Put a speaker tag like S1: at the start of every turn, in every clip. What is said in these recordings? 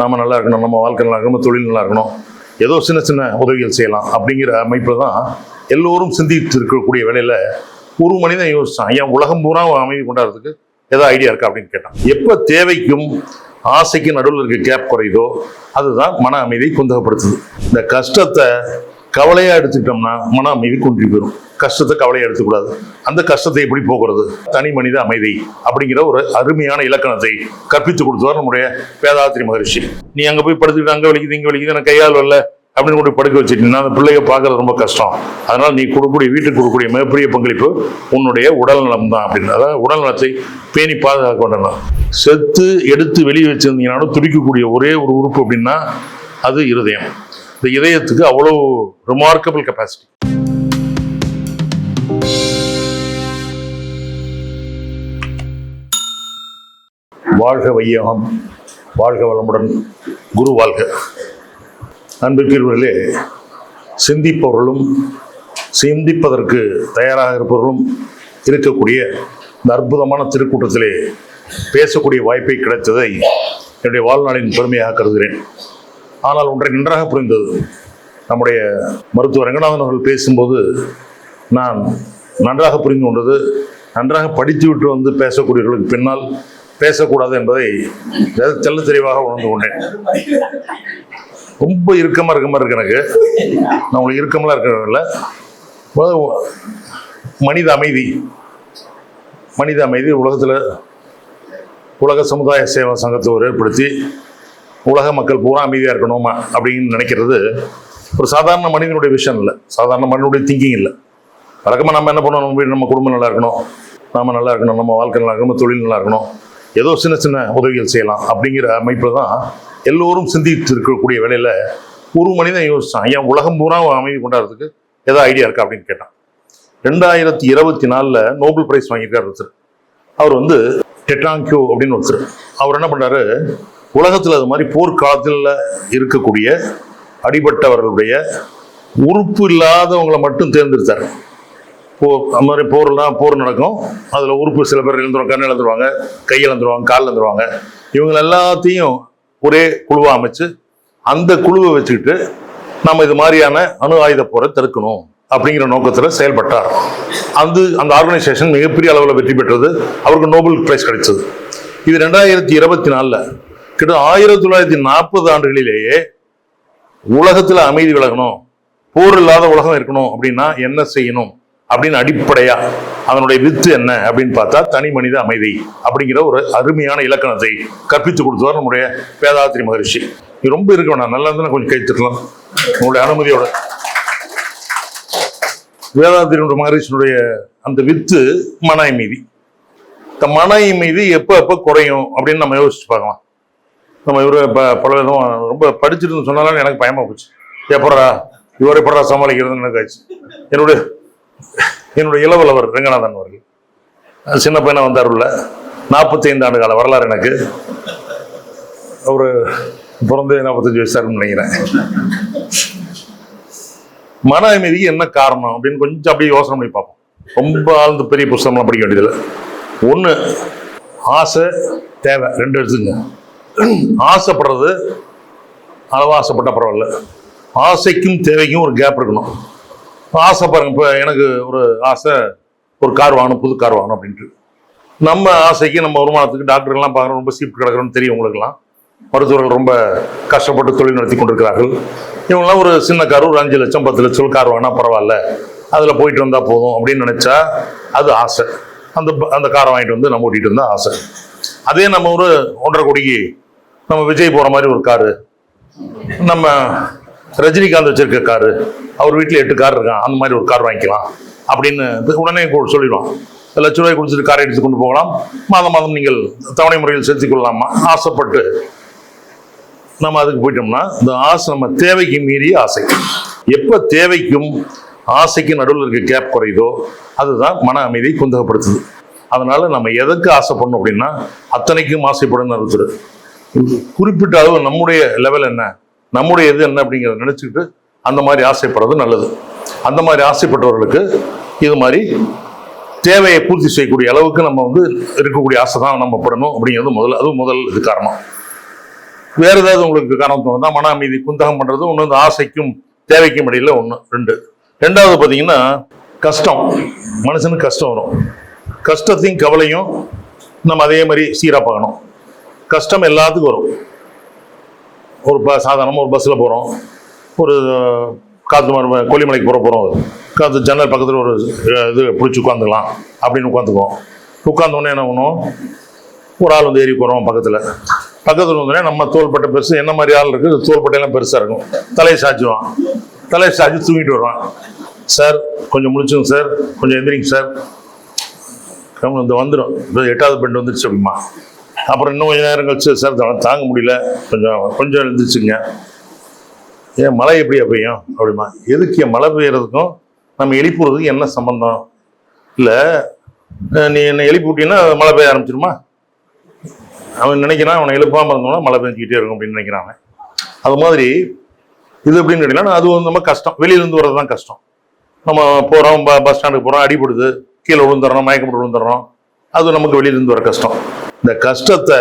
S1: நாம் நல்லா இருக்கணும், நம்ம வாழ்க்கை நல்லா இருக்கணும், நம்ம தொழில் நல்லா இருக்கணும், ஏதோ சின்ன சின்ன உதவிகள் செய்யலாம் அப்படிங்கிற அமைப்பில் தான் எல்லோரும் சிந்தித்து இருக்கக்கூடிய வேலையில் ஒரு மனிதன் யோசிச்சான், ஏன் உலகம் பூரா அமைதி கொண்டாடுறதுக்கு ஏதோ ஐடியா இருக்கா அப்படின்னு கேட்டான். எப்போ தேவைக்கும் ஆசைக்கு நடுவில் இருக்க கேப் குறையுதோ அதுதான் மன அமைதியை குந்தகப்படுத்துது. இந்த கஷ்டத்தை கவலையா எடுத்துக்கிட்டோம்னா மன அமைதி குன்றி போயிடும். கஷ்டத்தை கவலையா எடுத்துக்கூடாது. அந்த கஷ்டத்தை எப்படி போக்குறது, தனி மனித அமைதி அப்படிங்கிற ஒரு அருமையான இலக்கணத்தை கற்பித்து கொடுத்தவர் நம்முடைய வேதாத்ரி மகரிஷி. நீ அங்க போய் படுத்துக்கிட்டு அங்க வலிக்குது இங்க வலிக்குது எனக்கு கையால் வரல அப்படின்னு கூட படுக்க வச்சுட்டீங்கன்னா அந்த பிள்ளைய பார்க்கறது ரொம்ப கஷ்டம். அதனால நீ கொடுக்கக்கூடிய வீட்டுக்கு கொடுக்கக்கூடிய மிகப்பெரிய பங்களிப்பு உன்னுடைய உடல் நலம் தான் அப்படின்னு. அதாவது உடல் நலத்தை பேணி பாதுகாக்க வேண்டும். செத்து எடுத்து வெளியே வச்சிருந்தீங்கன்னாலும் துடிக்கக்கூடிய ஒரே ஒரு உறுப்பு அப்படின்னா அது இருதயம். இந்த இதயத்துக்கு அவ்வளோ ரிமார்க்கபிள் கெப்பாசிட்டி. வாழ்க வையகம், வாழ்க வளமுடன், குரு வாழ்க. அன்பிற்குரியவர்களே, சிந்திப்பவர்களும் சிந்திப்பதற்கு தயாராக இருப்பவர்களும் இருக்கக்கூடிய இந்த அற்புதமான திருக்கூட்டத்திலே பேசக்கூடிய வாய்ப்பை கிடைத்ததை என்னுடைய வாழ்நாளின் பெருமையாக கருதுகிறேன். ஆனால் ஒன்றை நன்றாக புரிந்தது, நம்முடைய மருத்துவர் ரங்கநாதன் அவர்கள் பேசும்போது நான் நன்றாக புரிந்து கொண்டது, நன்றாக படித்து விட்டு வந்து பேசக்கூடியவர்களுக்கு பின்னால் பேசக்கூடாது என்பதை தெல்ல தெளிவாக உணர்ந்து கொண்டேன். ரொம்ப இறுக்கமாக இருக்க மாதிரி இருக்கு எனக்கு. நான் உங்களுக்கு இறுக்கமெல்லாம் இருக்கிறதில்ல. மனித அமைதி, மனித அமைதி உலகத்தில் உலக சமுதாய சேவா சங்கத்தை ஏற்படுத்தி உலக மக்கள் பூரா அமைதியாக இருக்கணுமா அப்படின்னு நினைக்கிறது ஒரு சாதாரண மனிதனுடைய விஷயம் இல்லை, சாதாரண மனிதனுடைய திங்கிங் இல்லை. வழக்கமாக நம்ம என்ன பண்ணணும், நம்ம வீடு நம்ம குடும்பம் நல்லா இருக்கணும், நாம் நல்லா இருக்கணும், நம்ம வாழ்க்கை நல்லா இருக்கணும், நம்ம தொழில் நல்லா இருக்கணும், ஏதோ சின்ன சின்ன உதவிகள் செய்யலாம் அப்படிங்கிற அமைப்பில் தான் எல்லோரும் சிந்தித்து இருக்கக்கூடிய வேலையில் ஒரு மனிதன் யோசிச்சான், ஏன் உலகம் பூரா அமைதி கொண்டாடுறதுக்கு ஏதோ ஐடியா இருக்கா அப்படின்னு கேட்டான். 2024 நோபல் பிரைஸ் வாங்கியிருக்காரு ஒருத்தர். அவர் வந்து டெட்ராங்கியோ அப்படின்னு ஒருத்தர். அவர் என்ன பண்ணுறாரு, உலகத்தில் அது மாதிரி போர்க்காலத்தில் இருக்கக்கூடிய அடிபட்டவர்களுடைய உறுப்பு இல்லாதவங்களை மட்டும் தேர்ந்தெடுத்தார். அந்த மாதிரி போர் நடக்கும், அதில் உறுப்பு சில பேர் இழந்துருவாங்க, கண் இழந்துருவாங்க, கை இழந்துருவாங்க, கால் இழந்துருவாங்க. இவங்க எல்லாத்தையும் ஒரே குழுவாக அமைச்சு அந்த குழுவை வச்சுக்கிட்டு நம்ம இது மாதிரியான அணு ஆயுத போரை தடுக்கணும் அப்படிங்கிற நோக்கத்தில் செயல்பட்டார். அந்த ஆர்கனைசேஷன் மிகப்பெரிய அளவில் வெற்றி பெற்றது, அவருக்கு நோபல் பிரைஸ் கிடைச்சது. இது 2024 கிட்ட 1940 ஆண்டுகளிலேயே உலகத்தில் அமைதி விலகணும், போர் இல்லாத உலகம் இருக்கணும் அப்படின்னா என்ன செய்யணும் அப்படின்னு அடிப்படையா அதனுடைய வித்து என்ன அப்படின்னு பார்த்தா தனி மனித அமைதி அப்படிங்கிற ஒரு அருமையான இலக்கணத்தை கற்பித்து கொடுத்தவர் நம்முடைய வேதாத்ரி மகரிஷி. இது ரொம்ப இருக்க வேணாம், நல்லா இருந்தா கொஞ்சம் கைத்தட்டலாம் உங்களுடைய அனுமதியோட. வேதாத்ரி மகரிஷினுடைய அந்த வித்து மன அமைதி. இந்த மன அமைதி எப்போ குறையும் அப்படின்னு நம்ம யோசிச்சு பார்க்கலாம். நம்ம இவரு பல விதம் ரொம்ப படிச்சுட்டு சொன்னாலும் எனக்கு பயமா போச்சு, இவரை எப்படா சமாளிக்கிறதுன்னு எனக்கு ஆச்சு. என்னுடைய இளவலவர் ரங்கநாதன் அவர்கள் சின்ன பையனா வந்தாருல்ல, 45 ஆண்டு கால வரலாறு எனக்கு. அவரு பிறந்து 45 வயசாருன்னு நினைக்கிறேன். மன அமைதிக்கு என்ன காரணம் அப்படின்னு கொஞ்சம் அப்படியே யோசனை பண்ணி பார்ப்போம். ரொம்ப ஆழ்ந்த பெரிய புத்தகம்லாம் படிக்க வேண்டியதில்லை. ஒன்று, ஆசை தேவை, ரெண்டு எடுத்துங்க. ஆசைப்படுறது அளவா ஆசைப்பட்ட பரவாயில்ல, ஆசைக்கும் தேவைக்கும் ஒரு கேப் இருக்கணும். ஆசை பாருங்க, இப்போ எனக்கு ஒரு ஆசை, ஒரு கார் வாங்கணும், புது கார் வாங்கணும் அப்படின்ட்டு. நம்ம ஆசைக்கு நம்ம வருமானத்துக்கு டாக்டர்லாம் பார்க்குறோம், ரொம்ப சீட் கிடக்குறோன்னு தெரியும் உங்களுக்குலாம். மருத்துவர்கள் ரொம்ப கஷ்டப்பட்டு தொழில் நடத்தி கொண்டிருக்கிறார்கள். இவங்கெல்லாம் ஒரு சின்ன கார், ஒரு 5 லட்சம் 10 லட்சம் கார் வாங்கினா பரவாயில்ல, அதில் போயிட்டு வந்தால் போதும் அப்படின்னு நினச்சா அது ஆசை. அந்த காரை வாங்கிட்டு வந்து நம்ம ஓட்டிகிட்டு இருந்தால் ஆசை. அதே நம்ம ஒரு 1.5 கோடிக்கு நம்ம விஜய் போகிற மாதிரி ஒரு காரு, நம்ம ரஜினிகாந்த் வச்சிருக்க காரு, அவர் வீட்டில் 8 கார் இருக்கான், அந்த மாதிரி ஒரு கார் வாங்கிக்கலாம் அப்படின்னு உடனே சொல்லிடுவான். ₹1,00,000 கொடுத்துட்டு காரை எடுத்து கொண்டு போகலாம், மாதம் மாதம் நீங்கள் தவணை முறையில் செலுத்திக் கொள்ளலாமா ஆசைப்பட்டு நம்ம அதுக்கு போயிட்டோம்னா இந்த ஆசை நம்ம தேவைக்கு மீறிய ஆசை. எப்போ தேவைக்கும் ஆசைக்கு நடுவில் இருக்க கேப் குறையுதோ அதுதான் மன அமைதியை குந்தகப்படுத்துது. அதனால நம்ம எதுக்கு ஆசைப்படணும் அப்படின்னா அத்தனைக்கும் ஆசைப்படணும்னு அறுத்துரு. குறிப்பிட்ட அளவு நம்முடைய லெவல் என்ன, நம்முடைய இது என்ன அப்படிங்கிறத நினைச்சுக்கிட்டு அந்த மாதிரி ஆசைப்படுறது நல்லது. அந்த மாதிரி ஆசைப்பட்டவர்களுக்கு இது மாதிரி தேவையை பூர்த்தி செய்யக்கூடிய அளவுக்கு நம்ம இருக்கக்கூடிய ஆசை தான் நம்ம படணும் அப்படிங்கிறது முதல் இது காரணம். வேற ஏதாவது உங்களுக்கு காரணம் தோணுதா? மன அமைதி குந்தகம் பண்றது ஒண்ணு, இந்த ஆசைக்கும் தேவைக்கும் இடையில ஒண்ணு, ரெண்டாவது பாத்தீங்கன்னா கஷ்டம். மனுஷனுக்கு கஷ்டம் வரும். கஷ்டத்தையும் கவலையும் நம்ம அதே மாதிரி சீரா பார்க்கணும். கஷ்டம் எல்லாத்துக்கும் வரும். ஒரு சாதாரணமாக ஒரு பஸ்ஸில் போகிறோம், ஒரு காற்று கொல்லிமலைக்கு போகிறோம், காற்று ஜன்னல் பக்கத்தில் ஒரு இது பிடிச்சி உட்காந்துக்கலாம் அப்படின்னு உட்காந்துக்குவோம். உட்காந்தோடனே என்ன பண்ணுவோம், ஒரு ஆள் வந்து ஏறி போகிறோம் பக்கத்தில் வந்தோடனே நம்ம தோள்பட்டை பெருசு, என்ன மாதிரி ஆள் இருக்குது, தோள்பட்டையெல்லாம் பெருசாக இருக்கும், தலையை சாய்ச்சுவான். தலையை சாய்ச்சி தூங்கிட்டு வருவான். சார் கொஞ்சம் முடிச்சுங்க சார், கொஞ்சம் எந்திரிங்க சார், இந்த வந்துடும், இப்போ 8வது பெண்ட் வந்துருச்சு அப்படிமா. அப்புறம் இன்னும் கொஞ்சம் நேரம் கழிச்சு, சார் தாங்க முடியல, கொஞ்சம் எழுந்திரிச்சுங்க. ஏன் மழை எப்படியா பெய்யும் அப்படிமா. எதுக்கு மழை பெய்யறதுக்கும் நம்ம எழுப்புறதுக்கும் என்ன சம்பந்தம்? இல்லை நீ என்னை எழுப்பி விட்டீங்கன்னா மழை பெய்ய ஆரம்பிச்சிருமா? அவன் நினைக்கிறான் அவனை எழுப்பாமல் இருந்தோம்னா மழை பெஞ்சிக்கிட்டே இருக்கும் அப்படின்னு நினைக்கிறாங்க. அது மாதிரி இது எப்படின்னு கேட்டீங்கன்னா, அது வந்து நம்ம கஷ்டம், வெளியிலேருந்து வர்றது தான் கஷ்டம். நம்ம போகிறோம், பஸ் ஸ்டாண்டுக்கு போகிறோம், அடிபடுது, கீழே விழுந்துடுறோம், மயக்கம் போட்டு விழுந்துடுறோம், அது நமக்கு வெளியிலேருந்து வர கஷ்டம். இந்த கஷ்டத்தை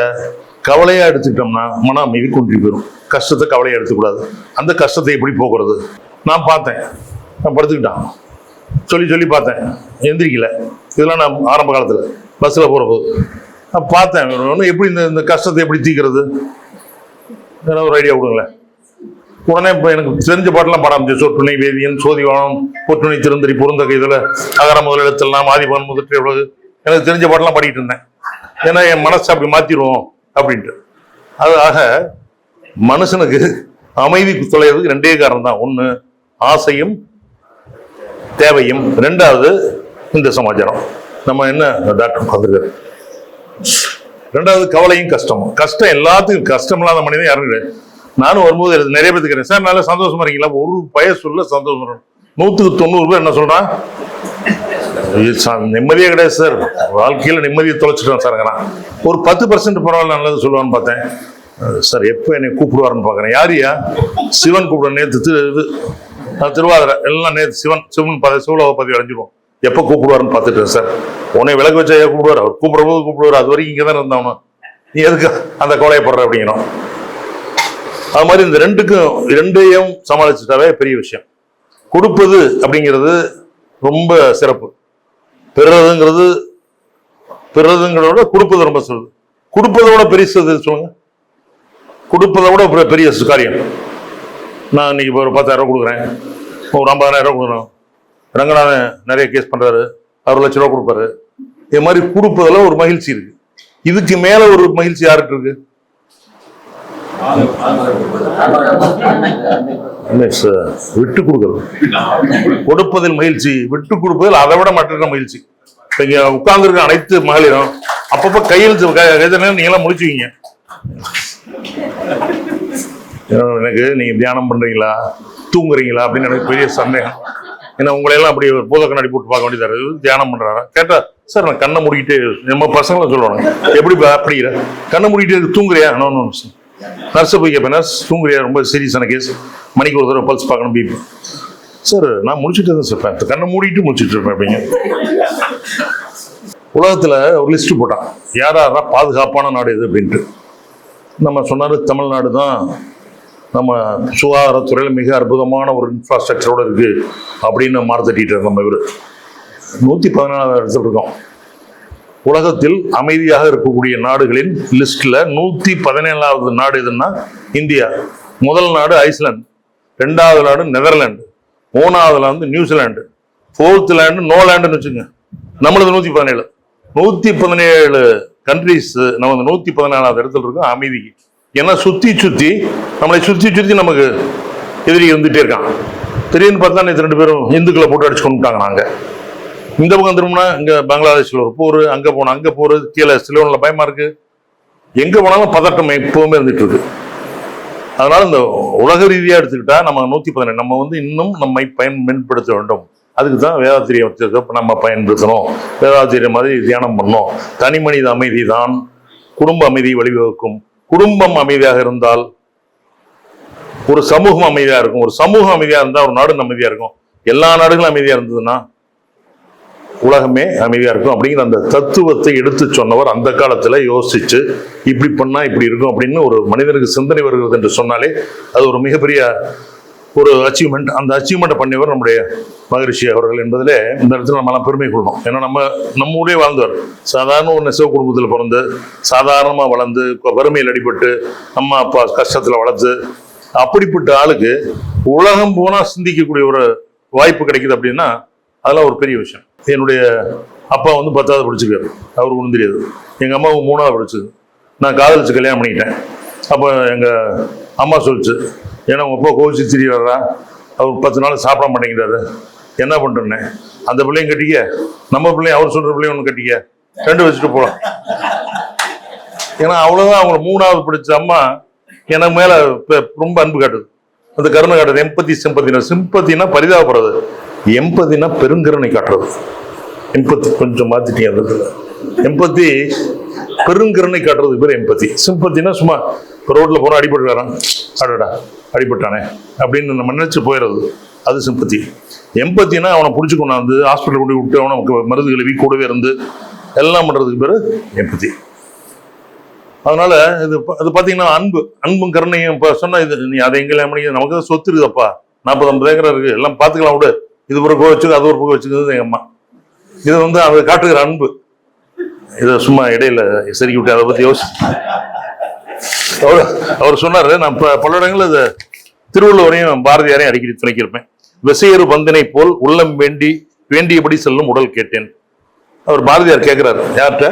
S1: கவலையா எடுத்துக்கிட்டோம்னா மன அமைதி குன்றி போயிடும். கஷ்டத்தை கவலையா எடுத்துக்கூடாது. அந்த கஷ்டத்தை எப்படி போக்குறது? நான் பார்த்தேன், நான் படுத்துக்கிட்டான், சொல்லி பார்த்தேன், எந்திரிக்கல. இதெல்லாம் நான் ஆரம்ப காலத்தில் பஸ்ஸில் போகிறபோது நான் பார்த்தேன். எப்படி இந்த கஷ்டத்தை எப்படி தீக்கிறது, ஒரு ஐடியா கொடுங்களேன். உடனே இப்போ எனக்கு தெரிஞ்ச பாட்டெல்லாம் பாட ஆரம்பிச்சு. சொற்றுணை வேதியன், சோதிவானம், பொற்றுணை திருந்தரி, பொருந்தகை, இதில் அகர முதல் எழுத்தெல்லாம், ஆதிபன் முதற்று எவ்வளவு, எனக்கு தெரிஞ்ச பாட்டெல்லாம் பாடிக்கிட்டு இருந்தேன். ஏன்னா என் மனசை அப்படி மாற்றிடுவோம் அப்படின்ட்டு. ஆக மனுஷனுக்கு அமைதி தொலைகிறதுக்கு 2 காரணம் தான். ஒன்று ஆசையும் தேவையும், 2வது இந்த சமாச்சாரம். நம்ம என்ன டாக்டர் பார்த்துருக்காரு. 2வது கவலையும் கஷ்டமும். கஷ்டம் எல்லாத்துக்கும், கஷ்டம் இல்லாத மனிதன் யாரும் கிடையாது. நானும் வரும்போது நிறைய பேர் இருக்கிறேன், சார் நல்லா சந்தோஷமா இருக்கீங்களா? ஒரு சொல்ல சந்தோஷம் வரும். 100க்கு 90 பேர் என்ன சொல்றான், நிம்மதியே கிடையாது சார், வாழ்க்கையில் நிம்மதியை தொலைச்சிட்டோம் சார். ஒரு 10% பரவாயில்ல நல்லது சொல்லுவான்னு பார்த்தேன். சார் எப்போ என்னை கூப்பிடுவாருன்னு பார்க்குறேன். யாரியா? சிவன் கூப்பிட. நேற்று திருவாதிரை எல்லாம் நேற்று சிவன் சிவலோக பதிவு அடைஞ்சிடுவோம். எப்போ கூப்பிடுவாருன்னு பார்த்துட்டேன் சார். உன்னை விளக்கு வச்சா கூப்பிடுவார், அவர் கூப்பிடும்போது கூப்பிடுவார், அது வரைக்கும் இங்கே தானே இருந்தவனும், நீ எதுக்கு அந்த கோலையப்படுற அப்படிங்கணும். அது மாதிரி இந்த 2யும் சமாளிச்சுட்டாவே பெரிய விஷயம். கொடுப்பது அப்படிங்கிறது ரொம்ப சிறப்பு. பெறதுங்கிறத கொடுப்பது ரொம்ப சிறப்பு. கொடுப்பதோட பெரிய சொல்லுங்க, கொடுப்பதை விட பெரிய காரியம். நான் இன்னைக்கு ஒரு 10,000 ரூபா கொடுக்குறேன், ஒரு 50,000 ரூபா கொடுக்குறோம். ரங்கநாதன் நிறைய கேஸ் பண்றாரு, 6 லட்ச ரூபா கொடுப்பாரு. இது மாதிரி கொடுப்பதில் ஒரு மகிழ்ச்சி இருக்கு. இதுக்கு மேல ஒரு மகிழ்ச்சி யாருக்கு இருக்கு? விட்டு கொடுக்கிறது. கொடுப்பதில் மகிழ்ச்சி, விட்டு கொடுப்பதில் அதை விட மற்ற மகிழ்ச்சி. இங்க உட்கார்ந்து இருக்க அனைத்து மகளிரும் அப்பப்ப கையெழுத்து நீங்களாம் முடிச்சுவீங்க. எனக்கு நீங்க தியானம் பண்றீங்களா, தூங்குறீங்களா அப்படின்னு எனக்கு பெரிய சந்தேகம். ஏன்னா உங்களையெல்லாம் அப்படி பூத கண்ணாடி போட்டு பார்க்க வேண்டியது. தியானம் பண்றாங்க கேட்டா, சார் நான் கண்ணை மூடிக்கிட்டே, நம்ம பசங்களும் சொல்லுவாங்க, எப்படி அப்படிங்கிற கண்ணை மூடிக்கிட்டே தூங்குறியா? நர்ஸை போய் கேட்பேன், நர்ஸ் தூங்குறியா? ரொம்ப சீரியஸான கேஸ், மணிக்கு ஒரு தடவை பல்ஸ் பார்க்கணும், பிபி. சார் நான் முடிச்சுட்டு தான் சார், கண்ணை மூடிட்டு முடிச்சுட்டு இருப்பேன் அப்படிங்க. உலகத்துல ஒரு லிஸ்ட் போட்டான், யாரா பாதுகாப்பான நாடு எது அப்படின்ட்டு. நம்ம சொன்னாரு தமிழ்நாடு தான் நம்ம சுகாதாரத்துறையில் மிக அற்புதமான ஒரு இன்ஃப்ராஸ்ட்ரக்சரோட இருக்கு அப்படின்னு மார்த்தட்டிட்டு நம்ம இவர் 114வது இடத்துல இருக்கோம். உலகத்தில் அமைதியாக இருக்கக்கூடிய நாடுகளின் லிஸ்ட்ல 117வது நாடு எதுன்னா இந்தியா. முதல் நாடு ஐஸ்லாந்து, 2வது நாடு நெதர்லாந்து, 3வது நாடு நியூசிலாந்து, 4th லேண்டு நோலாண்டுன்னு வச்சுங்க. நம்மளது 117 கண்ட்ரிஸ். நம்ம 114வது இடத்துல இருக்கோம் அமைதிக்கு. ஏன்னா சுத்தி நம்மளை சுத்தி நமக்கு எதிரி வந்துட்டே இருக்கான். திடீர்னு பார்த்தா 2 பேரும் இந்துக்களை போட்டு அடிச்சு கொண்டுட்டாங்க. நாங்க இந்த பக்கம் திரும்பினா இங்க பங்களாதேஷ்ல ஒரு போர், அங்க போனா அங்க போர், கீழே சிலோன்ல பயமா இருக்கு. எங்க போனாலும் பதட்டம் எப்பவுமே இருந்துட்டு இருக்கு. அதனால இந்த உலக ரீதியா எடுத்துக்கிட்டா நம்ம 117 நம்ம இன்னும் நம்மை மேம்படுத்த வேண்டும். அதுக்கு தான் வேதாத்திரியம் நம்ம பயன்படுத்தணும். வேதாத்திரியம் மாதிரி தியானம் பண்ணணும். தனி மனித அமைதி தான் குடும்ப அமைதியை வழிவகுக்கும். குடும்பம் அமைதியாக இருந்தால் ஒரு சமூகம் அமைதியா இருக்கும். ஒரு சமூகம் அமைதியா இருந்தா ஒரு நாடு அமைதியா இருக்கும். எல்லா நாடுகளும் அமைதியா இருந்ததுன்னா உலகமே அமைதியா இருக்கும் அப்படிங்கிற அந்த தத்துவத்தை எடுத்து சொன்னவர் அந்த காலத்துல யோசிச்சு இப்படி பண்ணா இப்படி இருக்கும் அப்படின்னு ஒரு மனிதனுக்கு சிந்தனை வருகிறது என்று சொன்னாலே அது ஒரு மிகப்பெரிய ஒரு அச்சீவ்மெண்ட். அந்த அச்சீவ்மெண்ட்டை பண்ணியவர் நம்முடைய மகரிஷி அவர்கள் என்பதிலே இந்த இடத்துல நம்மளாம் பெருமை கொள்ளணும். ஏன்னா நம்ம ஊரே வாழ்ந்தவர். சாதாரண ஒரு நெசவு குடும்பத்தில் பிறந்து சாதாரணமாக வளர்ந்து வறுமையில் அடிபட்டு அம்மா அப்பா கஷ்டத்தில் வளர்த்து அப்படிப்பட்ட ஆளுக்கு உலகம் போனா சிந்திக்கக்கூடிய ஒரு வாய்ப்பு கிடைக்குது அப்படின்னா அதெல்லாம் ஒரு பெரிய விஷயம். என்னுடைய அப்பா வந்து 10வது படிச்சுக்காரு, அவருக்கு ஒன்றும் தெரியாது. எங்கள் அம்மாவுக்கு 3வது படிச்சது. நான் காதலிச்சு கல்யாணம் பண்ணிக்கிட்டேன். அப்போ எங்கள் அம்மா சொல்லிச்சு, ஏன்னா உங்கள் அப்பா கோவிச்சு திரியாரா, அவர் 10 நாள் சாப்பிட மாட்டேங்கிறாரு, என்ன பண்ணுறேன்னே, அந்த பிள்ளையும் கட்டிக்க, நம்ம பிள்ளையும் அவர் சொல்கிற பிள்ளையும் ஒன்று கட்டிக்க, 2 வச்சுட்டு போகலாம். ஏன்னா அவ்வளோதான். அவங்க 3வது படித்த அம்மா எனக்கு மேலே ரொம்ப அன்பு காட்டுது, அந்த கருணை காட்டுது. எம்பத்தி சிம்பத்தினா பரிதாபப்படுறது, எம்பத்தினா பெருங்கருணை காட்டுறது. எம்பத்தி கொஞ்சம் மாத்திட்டீங்க. அந்த எம்பத்தி பெருங்கருணை காட்டுறது பேர் எம்பத்தி. சிம்பத்தினா சும்மா ரோட்ல போற அடிபட்டுறான், அடடா அடிபட்டானே அப்படின்னு நம்ம நினைச்சு போயிடுறது, அது சிம்பத்தி. எம்பத்தினா அவனை பிடிச்சி கொண்டாந்து ஹாஸ்பிட்டல் கொண்டு விட்டு அவனுக்கு மருந்து கழுவி கூடவே இருந்து எல்லாம் பண்றதுக்கு பேரு எம்பத்தி. அதனால இது பாத்தீங்கன்னா அன்பும் கருணையும். இப்ப சொன்னா இது நீ அதை எங்கெல்லாம் நமக்கு சொத்து இருக்குதப்பா, 40-50 ஏக்கர் இருக்கு, எல்லாம் பாத்துக்கலாம் விடு, இது ஒரு பக்கம் வச்சுக்க அது ஒரு பக்கம் வச்சுக்கிறது எங்க அம்மா. இது வந்து அதை காட்டுகிற அன்பு. இதை சும்மா இடையில சரி விட்டு அதை பத்தி அவர் சொன்னாரு. நான் பல இடங்கள் இது திருவள்ளுவரையும் பாரதியாரையும் அடிக்கடி துணைக்கிருப்பேன். விசையறு பந்தினை போல் உள்ளம் வேண்டியபடி செல்லும் உடல் கேட்டேன். அவர் பாரதியார் கேட்கிறாரு, யார்கிட்ட?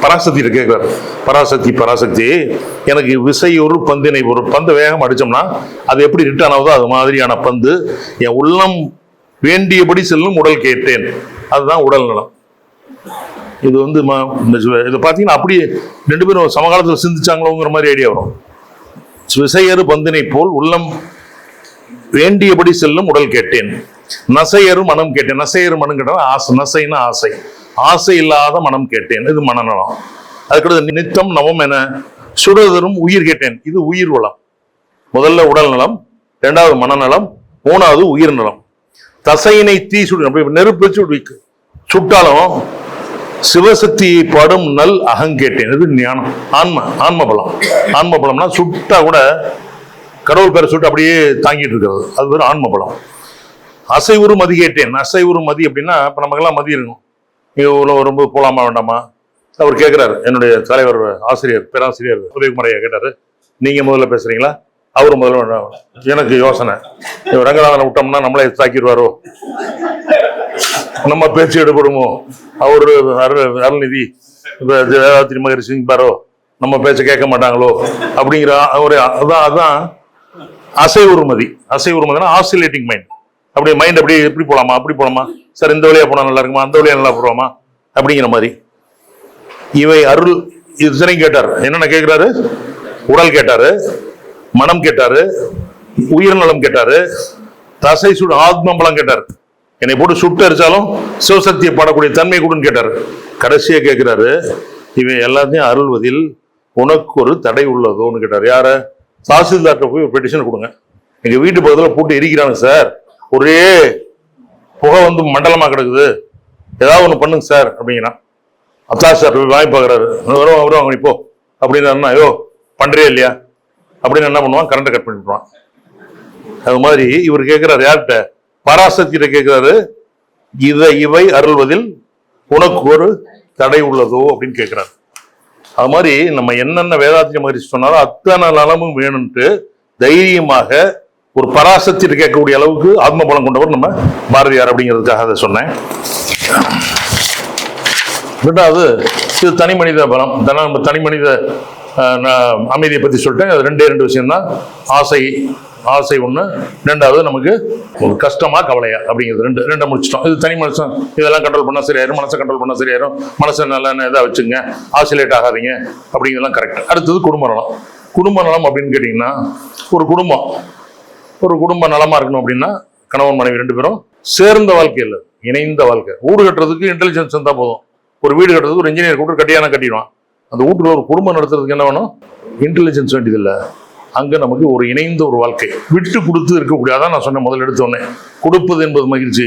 S1: பராசக்தியிட்ட கேட்கிறாரு. பராசக்தி எனக்கு விசையொரு பந்தினை, ஒரு பந்து வேகம் அடிச்சோம்னா அது எப்படி ரிட்டர்ன் ஆகுதோ அது மாதிரியான பந்து என் உள்ளம் வேண்டியபடி செல்லும் உடல் கேட்டேன். அதுதான் உடல் நலம். இது வந்து இது பார்த்தீங்கன்னா அப்படியே 2 பேரும் சமகாலத்தில் சிந்திச்சாங்களோங்கிற மாதிரி ஐடியா வரும். விசையறு பந்தினை போல் உள்ளம் வேண்டியபடி செல்லும் உடல் கேட்டேன், நசையறு மனம் கேட்டேன். நசையறு மனம் கேட்டேன், ஆசை. நசைன்னா ஆசை, ஆசை இல்லாத மனம் கேட்டேன், இது மனநலம். அதுக்கடுத்து நித்தம் நவம் என சுடதரும் உயிர் கேட்டேன், இது உயிர் வளம். முதல்ல உடல் நலம், 2வது மனநலம், 3வது உயிர் நலம். தசையினை தீ சுடு, நெருப்பு வச்சு சுட்டாலும் சிவசக்தி படும் நல் அகங்கேட்டேன், இது ஞானம். ஆன்ம பலம். ஆன்ம பலம்னா சுட்டா கூட கடவுள் பேரை சுட்டு அப்படியே தாங்கிட்டு இருக்கிறது, அது பேர் ஆன்ம பலம். அசைவுறு மதி கேட்டேன். அசைவுறு மதி அப்படின்னா இப்ப நமக்கெல்லாம் மதி இருக்கும், இங்க ரொம்ப போலாமா வேண்டாமா. அவர் கேட்கிறாரு, என்னுடைய தலைவர் ஆசிரியர் பேராசிரியர் உதயகுமாரையா கேட்டாரு, நீங்க முதல்ல பேசுறீங்களா அவரு முதல்ல? எனக்கு யோசனை, ரங்கநாதனை விட்டோம்னா நம்மளே தாக்கிடுவாரோ, நம்ம பேச்சு எடுபடுமோ, அவரு அருள்நிதி வேதாத்திரி மகரிஷி பாரோ, நம்ம பேச்ச கேட்க மாட்டாங்களோ அப்படிங்கிற ஒரு அதான் அசைவுறுமதி. அசைவுறுமதினா ஆசிலேட்டிங் மைண்ட். அப்படியே மைண்ட் அப்படியே எப்படி போலாமா அப்படி போலாமா, சார் இந்த வழியா போனா நல்லா இருக்குமா, அந்த வழியா நல்லா போடுவோமா அப்படிங்கிற மாதிரி. இவை அருள் இது கேட்டார். என்னென்ன கேட்கிறாரு? உடல் கேட்டாரு, மனம் கேட்டாரு, உயிர்நலம் கேட்டாரு, தசை சுடு ஆத்ம பலம் கேட்டாரு. என்னை போட்டு சுட்டு அரிச்சாலும் சிவசக்தியை பாடக்கூடிய தன்மை கூடன்னு கேட்டாரு. கடைசியா கேட்கிறாரு, இவை எல்லாத்தையும் அருள்வதில் உனக்கு ஒரு தடை உள்ளதோன்னு கேட்டார். யார? தாசில்தார்ட்ட போய் ஒரு பெட்டிஷன் கொடுங்க, எங்க வீட்டு பக்கத்தில் போட்டு எரிக்கிறாங்க சார், ஒரே புகை வந்து மண்டலமா கிடக்குது, ஏதாவது ஒண்ணு பண்ணுங்க சார் அப்படிங்கிறான். தாசில்தார் போய் வாங்கி பாக்குறாரு, வருவாங்க இப்போ அப்படின்னு. ஐயோ பண்றே இல்லையா அப்படின்னு என்ன பண்ணுவான், கரண்ட் கட் பண்ணிடுவான். அது மாதிரி இவர் கேட்கிறாரு, யார்கிட்ட? பராசக்தியிட்ட கேட்கிறாரு, இவை அருள்வதில் உனக்கு ஒரு தடை உள்ளதோ அப்படின்னு கேட்கிறாரு. அது மாதிரி நம்ம என்னென்ன வேதாத்திரி மகரிஷி சொன்னாலும் அத்தனை நலமும் வேணும்ட்டு தைரியமாக ஒரு பராசக்தியிட்ட கேட்கக்கூடிய அளவுக்கு ஆத்ம பலம் கொண்டவர் நம்ம பாரதியார் அப்படிங்கிறதுக்காக அதை சொன்னேன். 2வது இது தனி மனித பலம். தனி மனித அமைதியை பத்தி சொல்லிட்டேன். அது 2 விஷயம் தான். ஆசை ஒண்ணு, 2வது நமக்கு ஒரு கஷ்டமா கவலையா அப்படிங்கிறது. ரெண்டை முடிச்சிட்டோம். இது தனி மனுஷன், இதெல்லாம் கண்ட்ரோல் பண்ணா சரியாயிரும், மனசை கண்ட்ரோல் பண்ணா சரியாயிரும், மனசை நல்லா இதாக வச்சுங்க, ஆசிலேட் ஆகாதீங்க அப்படிங்கிறதெல்லாம் கரெக்ட். அடுத்தது குடும்ப நலம். குடும்ப நலம் அப்படின்னு கேட்டீங்கன்னா, ஒரு குடும்பம் நலமா இருக்கணும் அப்படின்னா கணவன் மனைவி 2 பேரும் சேர்ந்த வாழ்க்கை இல்லை, இணைந்த வாழ்க்கை. வீடு கட்டுறதுக்கு இன்டெலிஜென்ஸ் இருந்தா போதும். ஒரு வீடு கட்டுறதுக்கு ஒரு இன்ஜினியர் கூட கட்டிடுவான். அந்த வீட்டுல ஒரு குடும்பம் நடத்துறதுக்கு என்ன வேணும்? இன்டெலிஜென்ஸ் வேண்டியதில்லை. அங்க நமக்கு ஒரு இணைந்த ஒரு வாழ்க்கை, விட்டு கொடுத்து இருக்கக்கூடிய. அதான் நான் சொன்னேன் முதல்ல எடுத்தோடனே, கொடுப்பது என்பது மகிழ்ச்சி,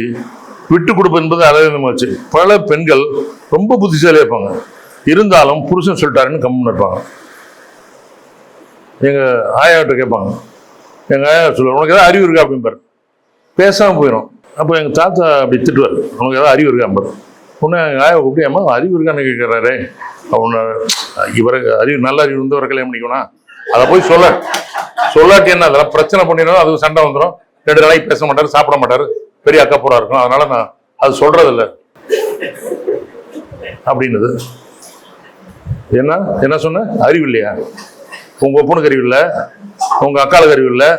S1: விட்டு கொடுப்பு என்பது அழகாச்சு. பல பெண்கள் ரொம்ப புத்திசாலியாக இருப்பாங்க, இருந்தாலும் புருஷன் சொல்லிட்டாருன்னு கம்முன்னு இருப்பாங்க. எங்கள் ஆயாட்ட கேட்பாங்க, எங்கள் ஆயா சொல்லுவார், உனக்கு ஏதாவது அறிவு இருக்கா அப்படின்பார். பேசாமல் போயிடும். அப்போ எங்கள் தாத்தா அப்படி திட்டுவார், உனக்கு ஏதாவது அறிவு இருக்காம்பார். உடனே எங்கள் ஆயாவை கூப்பிட்டு, அம்மா அறிவு இருக்கான்னு கேட்குறாரு. அவனை இவருக்கு அறிவு நல்ல அறிவு இருந்தவரை கல்யாணம் பண்ணிக்கணும், அதை போய் சொல்லாட்டி என்ன அதெல்லாம் பிரச்சனை பண்ணிடும், அதுக்கு சண்டை வந்துடும், 2 நாளைக்கு பேச மாட்டார், சாப்பிட மாட்டார், பெரிய அக்கப்பூரா இருக்கும், அதனால நான் அது சொல்றதில்லை அப்படின்னது. என்ன சொன்ன? அறிவு இல்லையா? உங்க ஒப்பனுக்கு அறிவு இல்லை, உங்க அக்காளுக்கு அறிவு இல்லை,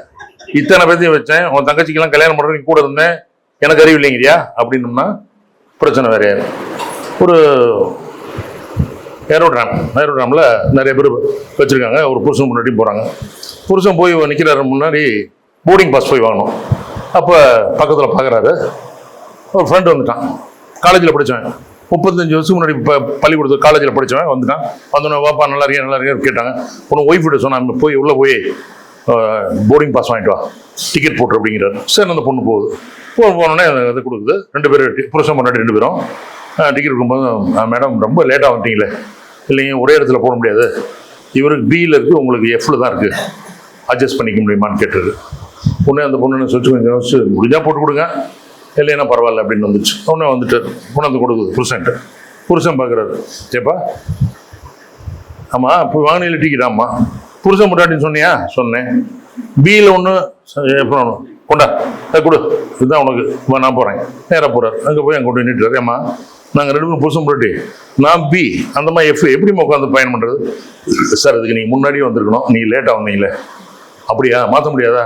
S1: இத்தனை பேர்த்தையும் வச்சேன், உன் தங்கச்சிக்கெல்லாம் கல்யாணம் பண்றது கூட இருந்தேன், எனக்கு அறிவு இல்லைங்கிறியா அப்படின்னோம்னா பிரச்சனை வேற. ஒரு ஏரோட்ராம்ல நிறைய பேர் வச்சிருக்காங்க, ஒரு புருஷன் முன்னாடி போறாங்க. புருஷன் போய் நிற்கிறாரு முன்னாடி, போர்டிங் பாஸ் போய் வாங்கணும். அப்போ பக்கத்தில் பார்க்குறாரு, ஒரு ஃப்ரெண்டு வந்துட்டான், காலேஜில் படித்தவன், 35 வருஷம் முன்னாடி பள்ளிக்கூடத்து காலேஜில் படித்தவன் வந்துட்டான். வந்தோடனே வாப்பா நல்லா இருக்கேன் கேட்டாங்க. ஒன்று ஒய்ஃப்கிட்ட சொன்னான், போய் உள்ளே போய் போர்டிங் பாஸ் வாங்கிட்டு வா, டிக்கெட் போட்டு அப்படிங்கிறாரு. சரி, அந்த பொண்ணு போனோடனே இது கொடுக்குது. 2 பேர் புருஷன் முன்னாடி 2 பேரும் டிக்கெட் கொடுக்கும்போது, மேடம் ரொம்ப லேட்டாக வந்துட்டீங்களே. இல்லைங்க, ஒரே இடத்துல போட முடியாது, இவருக்கு பியில் இருக்குது, உங்களுக்கு எஃப்ல தான் இருக்குது, அட்ஜஸ்ட் பண்ணிக்க முடியுமான்னு கேட்டுருக்கு. உடனே அந்த பொண்ணு கொஞ்சம் முடிஞ்சா போட்டு கொடுங்க, இல்லைன்னா பரவாயில்ல அப்படின்னு வந்துச்சு. உடனே வந்துட்டு கொண்டாந்து கொடுக்குது புருஷன்ட்டு. புருஷன் பார்க்குறாரு, சேப்பா ஆமாம் போய் வாங்கினியில் டிக்கெட். ஆமாம் புருஷன் முட்டாட்டின்னு சொன்னியா? சொன்னேன். பியில் ஒன்று கொண்டா கொடு, இதுதான் உனக்கு, நான் போகிறேன். நேராக போகிறார், அங்கே போய் அங்கே கொண்டு நின்றுட்டார். ஏம்மா நாங்கள் 2 பேரும் புருஷன் முட்டாட்டி, நான் பி, அந்த மாதிரி எஃப், எப்படி உட்காந்து பயணம் பண்ணுறது? சார் இதுக்கு நீங்கள் முன்னாடியே வந்திருக்கணும், நீங்கள் லேட்டாக வந்தீங்களே. அப்படியா, மாற்ற முடியாதா?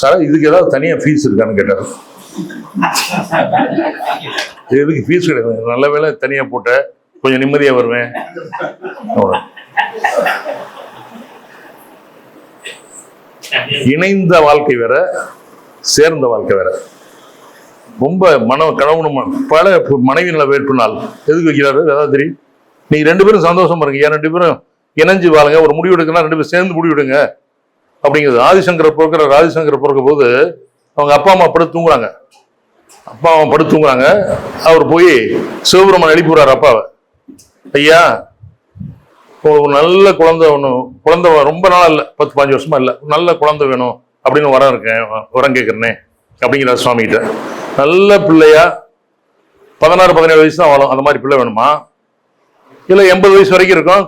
S1: சார் இதுக்கு ஏதாவது தனியாக ஃபீஸ் இருக்கான்னு கேட்டார். எதுக்கு ஃபீஸ் கிடையாது, நல்ல வேலை தனியாக போட்ட, கொஞ்சம் நிம்மதியாக வருவேன். இணைந்த வாழ்க்கை வேற, சேர்ந்த வாழ்க்கை வேற. ரொம்ப கணவனும் பல மனைவி நல்ல வேட்புனால் எதுக்கு வைக்கிறாரு ஏதாவது தெரியும்? நீங்க 2 பேரும் சந்தோஷமா இருங்க, 2 பேரும் இணைஞ்சு வாழுங்க, ஒரு முடிவு எடுக்கணும், 2 பேரும் சேர்ந்து முடிவெடுங்க அப்படிங்கிறது. ஆதிசங்கரை பிறக்க போது அவங்க அப்பா அம்மா படுத்து தூங்குறாங்க. அவர் போய் சிவபெருமான் எழுப்பிடுறாரு அப்பாவை. ஐயா, ஒரு நல்ல குழந்தை ரொம்ப நாள் இல்லை, 10-15 வருஷமா இல்லை, நல்ல குழந்தை வேணும் அப்படின்னு வரம் கேட்கிறேனே அப்படிங்கிறார் சுவாமி கிட்ட. நல்ல பிள்ளையா 16-17 வயசு தான் வாழும், அந்த மாதிரி பிள்ளை வேணுமா? இல்லை 80 வயசு வரைக்கும் இருக்கும்,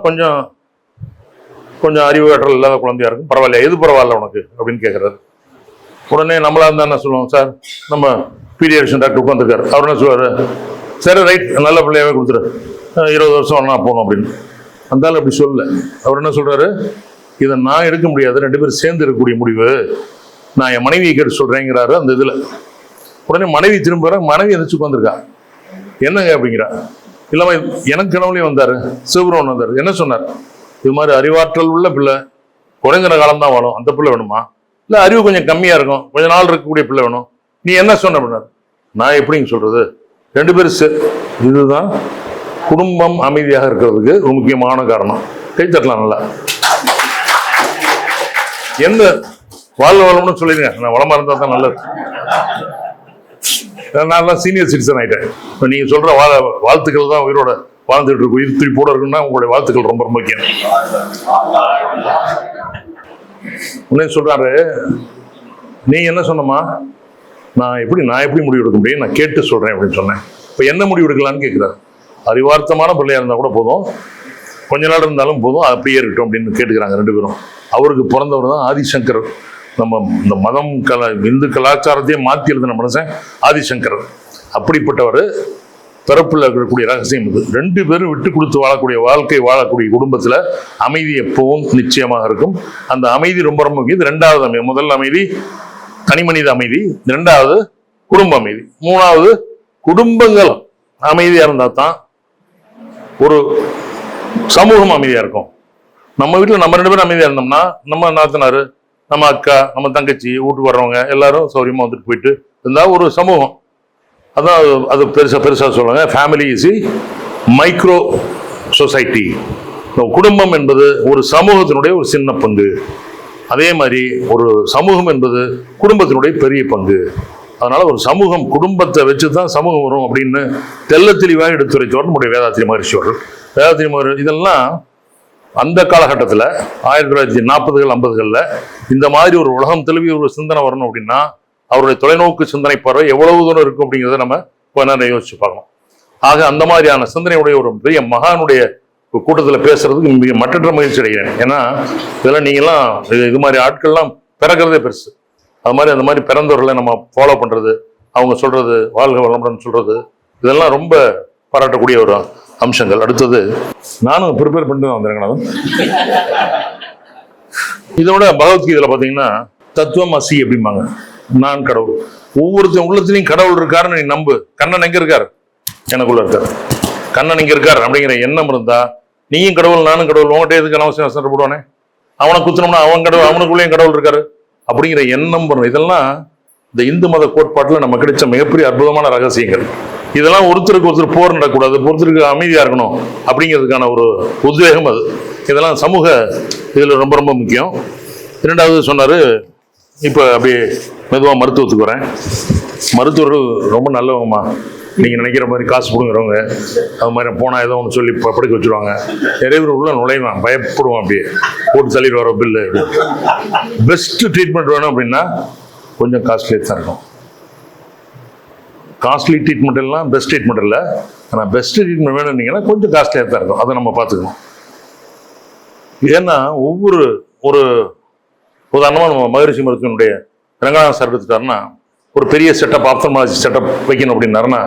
S1: கொஞ்சம் அறிவு ஆற்றல் இல்லாத குழந்தையா இருக்கும், பரவாயில்ல, எது பரவாயில்ல உனக்கு அப்படின்னு கேட்குறாரு. உடனே நம்மளா இருந்தா என்ன சொல்லுவோம்? சார் நம்ம பீடியாட்ரிஷன் டாக்டர் உட்காந்துருக்காரு, அவர் என்ன சொல்லுவாரு? சரி ரைட், நல்ல பிள்ளையாவே கொடுத்துரு, 20 வருஷம் ஒன்றா போகணும் அப்படின்னு. அந்தாலும் அப்படி சொல்லல. அவர் என்ன சொல்றாரு? இதை நான் எடுக்க முடியாது, 2 பேரும் சேர்ந்து இருக்கக்கூடிய முடிவு, நான் என் மனைவியை கேட்டு சொல்றேங்கிறாரு அந்த இதுல. உடனே மனைவி மனைவி எதிர்த்து உட்காந்துருக்கா. என்னங்க அப்படிங்கிறா. இல்லாம எனக்கு கனவுலையும் வந்தாரு, சிவபுரம் வந்தாரு, என்ன சொன்னார்? இது மாதிரி அறிவாற்றல் உள்ள பிள்ளை, குறைஞ்ச காலம் தான் வாழும், அந்த பிள்ளை வேணுமா? இல்லை அறிவு கொஞ்சம் கம்மியா இருக்கும், கொஞ்ச நாள் இருக்கக்கூடிய பிள்ளை வேணும், நீ என்ன சொன்ன அப்படின்னாரு. நான் எப்படிங்க சொல்றது? 2 பேரும் இதுதான் குடும்பம் அமைதியாக இருக்கிறதுக்கு ஒரு முக்கியமான காரணம். கை தட்டலாம் நல்லா. எந்த வளம்னு சொல்லிடுங்க, நான் வளமா இருந்தா தான் நல்லது. நான் சீனியர் சிட்டிசன் ஆயிட்டேன். நீங்க சொல்ற வாழ்த்துக்கள் தான் உயிரோட வாழ்ந்துட்டு இருக்கு, உயிர் துடிப்போட இருக்குன்னா உங்களுடைய வாழ்த்துக்கள் ரொம்ப ரொம்ப முக்கியம். உடனே சொல்றாரு, நீ என்ன சொன்னமா? நான் எப்படி முடிவு எடுக்க முடியும், நான் கேட்டு சொல்றேன் அப்படின்னு சொன்னேன். இப்ப என்ன முடிவு எடுக்கலான்னு கேட்கிறாரு. அறிவார்த்தமான பிள்ளையா இருந்தா கூட போதும், கொஞ்ச நாள் இருந்தாலும் போதும், அப்படியே இருக்கட்டும் அப்படின்னு கேட்டுக்கிறாங்க 2 பேரும். அவருக்கு பிறந்தவர் தான் ஆதிசங்கர். நம்ம இந்த மதம் இந்து கலாச்சாரத்தையே மாற்றி எழுதின மனுஷன் ஆதிசங்கர். அப்படிப்பட்டவர் பிறப்புல இருக்கக்கூடிய ரகசியம் இது. 2 பேரும் விட்டு கொடுத்து வாழக்கூடிய குடும்பத்துல அமைதி எப்பவும் நிச்சயமாக இருக்கும். அந்த அமைதி ரொம்ப ரொம்ப முக்கியம். 2வது அமைதி, முதல் அமைதி தனிமனித அமைதி, 2வது குடும்ப அமைதி, 3வது குடும்பங்கள் அமைதியா இருந்தா தான் ஒரு சமூகம் அமைதியா இருக்கும். நம்ம வீட்டுல நம்ம 2 பேரும் அமைதியா இருந்தோம்னா, நம்ம நாத்தனாரு, நம்ம அக்கா, நம்ம தங்கச்சி, வீட்டுக்கு வர்றவங்க எல்லாரும் சௌரியமா வந்துட்டு போயிட்டு இருந்தா ஒரு சமூகம். அதான் அது பெருசா சொல்லுவாங்க, ஃபேமிலி இஸ் மைக்ரோ சொசைட்டி. குடும்பம் என்பது ஒரு சமூகத்தினுடைய ஒரு சின்ன பங்கு. அதே மாதிரி ஒரு சமூகம் என்பது குடும்பத்தினுடைய பெரிய பங்கு. அதனால ஒரு சமூகம், குடும்பத்தை வச்சுதான் சமூகம் வரும் அப்படின்னு தெள்ள தெளிவாக எடுத்துரைத்தவர் நம்முடைய வேதாத்திரி மகரிஷி அவர்கள். வேதாத்திரி மகரிஷி இதெல்லாம் அந்த காலகட்டத்தில் 1940கள் 50களில் இந்த மாதிரி ஒரு உலகம் தழுவிய ஒரு சிந்தனை வரணும் அப்படின்னா அவருடைய தொலைநோக்கு சிந்தனை பார்வை எவ்வளவு தூரம் இருக்கும் அப்படிங்கிறத நம்ம கொஞ்ச நேரம் யோசிச்சு பார்க்கணும். ஆக அந்த மாதிரியான சிந்தனையுடைய ஒரு பெரிய மகானுடைய கூட்டத்தில் பேசுறதுக்கு மிக மற்றற்ற மகிழ்ச்சி அடைகிறேன். ஏன்னா இதெல்லாம் நீங்கள்லாம் இது மாதிரி ஆட்கள்லாம் பிறக்கிறதே பெருசு. அது மாதிரி அந்த மாதிரி பிறந்தவர்களை நம்ம ஃபாலோ பண்றது, அவங்க சொல்றது, வாழ்க வளமுடன் சொல்றது, இதெல்லாம் ரொம்ப பாராட்டக்கூடிய ஒரு அம்சங்கள். அடுத்தது நானும் ப்ரிப்பேர் பண்ணிட்டு தான் வந்திருக்கேன். இதோட பகவத்கீதையில பாத்தீங்கன்னா தத்துவம் அசி அப்படிம்பாங்க, நான் கடவுள். ஒவ்வொருத்தரும் உள்ளத்திலையும் கடவுள் இருக்காருன்னு நீ நம்பு. கண்ணன் எங்க இருக்காரு? எனக்குள்ள இருக்காரு. கண்ணன் இங்க இருக்காரு அப்படிங்கிற எண்ணம் இருந்தா நீயும் கடவுள் நானும் கடவுள், உங்கள்கிட்ட எதுக்கு அவசியம் சண்டை போடுவானே, அவனை குத்தணும்னா அவன் கடவுள், அவனுக்குள்ளேயும் கடவுள் இருக்காரு அப்படிங்கிற எண்ணம் வரும். இதெல்லாம் இந்த இந்து மத கோட்பாட்டில் நம்ம கிடைச்ச மிகப்பெரிய அற்புதமான ரகசியங்கள். இதெல்லாம் ஒருத்தருக்கு ஒருத்தர் போர் நடக்கூடாது, ஒருத்தருக்கு அமைதியா இருக்கணும் அப்படிங்கிறதுக்கான ஒரு உத்வேகம் அது. இதெல்லாம் சமூக இதில் ரொம்ப ரொம்ப முக்கியம். இரண்டாவது சொன்னாரு, இப்போ அப்படியே மெதுவாக மருத்துவத்துக்கு வரேன். மருத்துவர்கள் ரொம்ப நல்லவங்கம்மா, நீங்கள் நினைக்கிற மாதிரி காசு கொடுங்குறவங்க, அது மாதிரி போனால் ஏதோ ஒன்று சொல்லி படுக்க வச்சுருவாங்க. நிறைய பேர் உள்ள நுழைவான், பயப்படுவான், அப்படியே போட்டு தள்ளிட்டு வர பில்லு. பெஸ்ட் ட்ரீட்மெண்ட் வேணும் அப்படின்னா கொஞ்சம் காஸ்ட்லியாக தான் இருக்கும். காஸ்ட்லி ட்ரீட்மெண்ட் எல்லாம் பெஸ்ட் ட்ரீட்மெண்ட் இல்லை, ஆனால் பெஸ்ட் ட்ரீட்மெண்ட் வேணும்னீங்கன்னா கொஞ்சம் காஸ்ட்லியாக தான் இருக்கும். அதை நம்ம பார்த்துக்கணும். ஏன்னா ஒவ்வொரு ஒரு உதாரணமாக நம்ம மகரிஷி மருத்துவனுடைய ரங்கநாதன் சார் எடுத்துட்டாருன்னா, ஒரு பெரிய செட்டப், ஆப்தமாலஜி செட்டப் வைக்கணும் அப்படின்னாருன்னா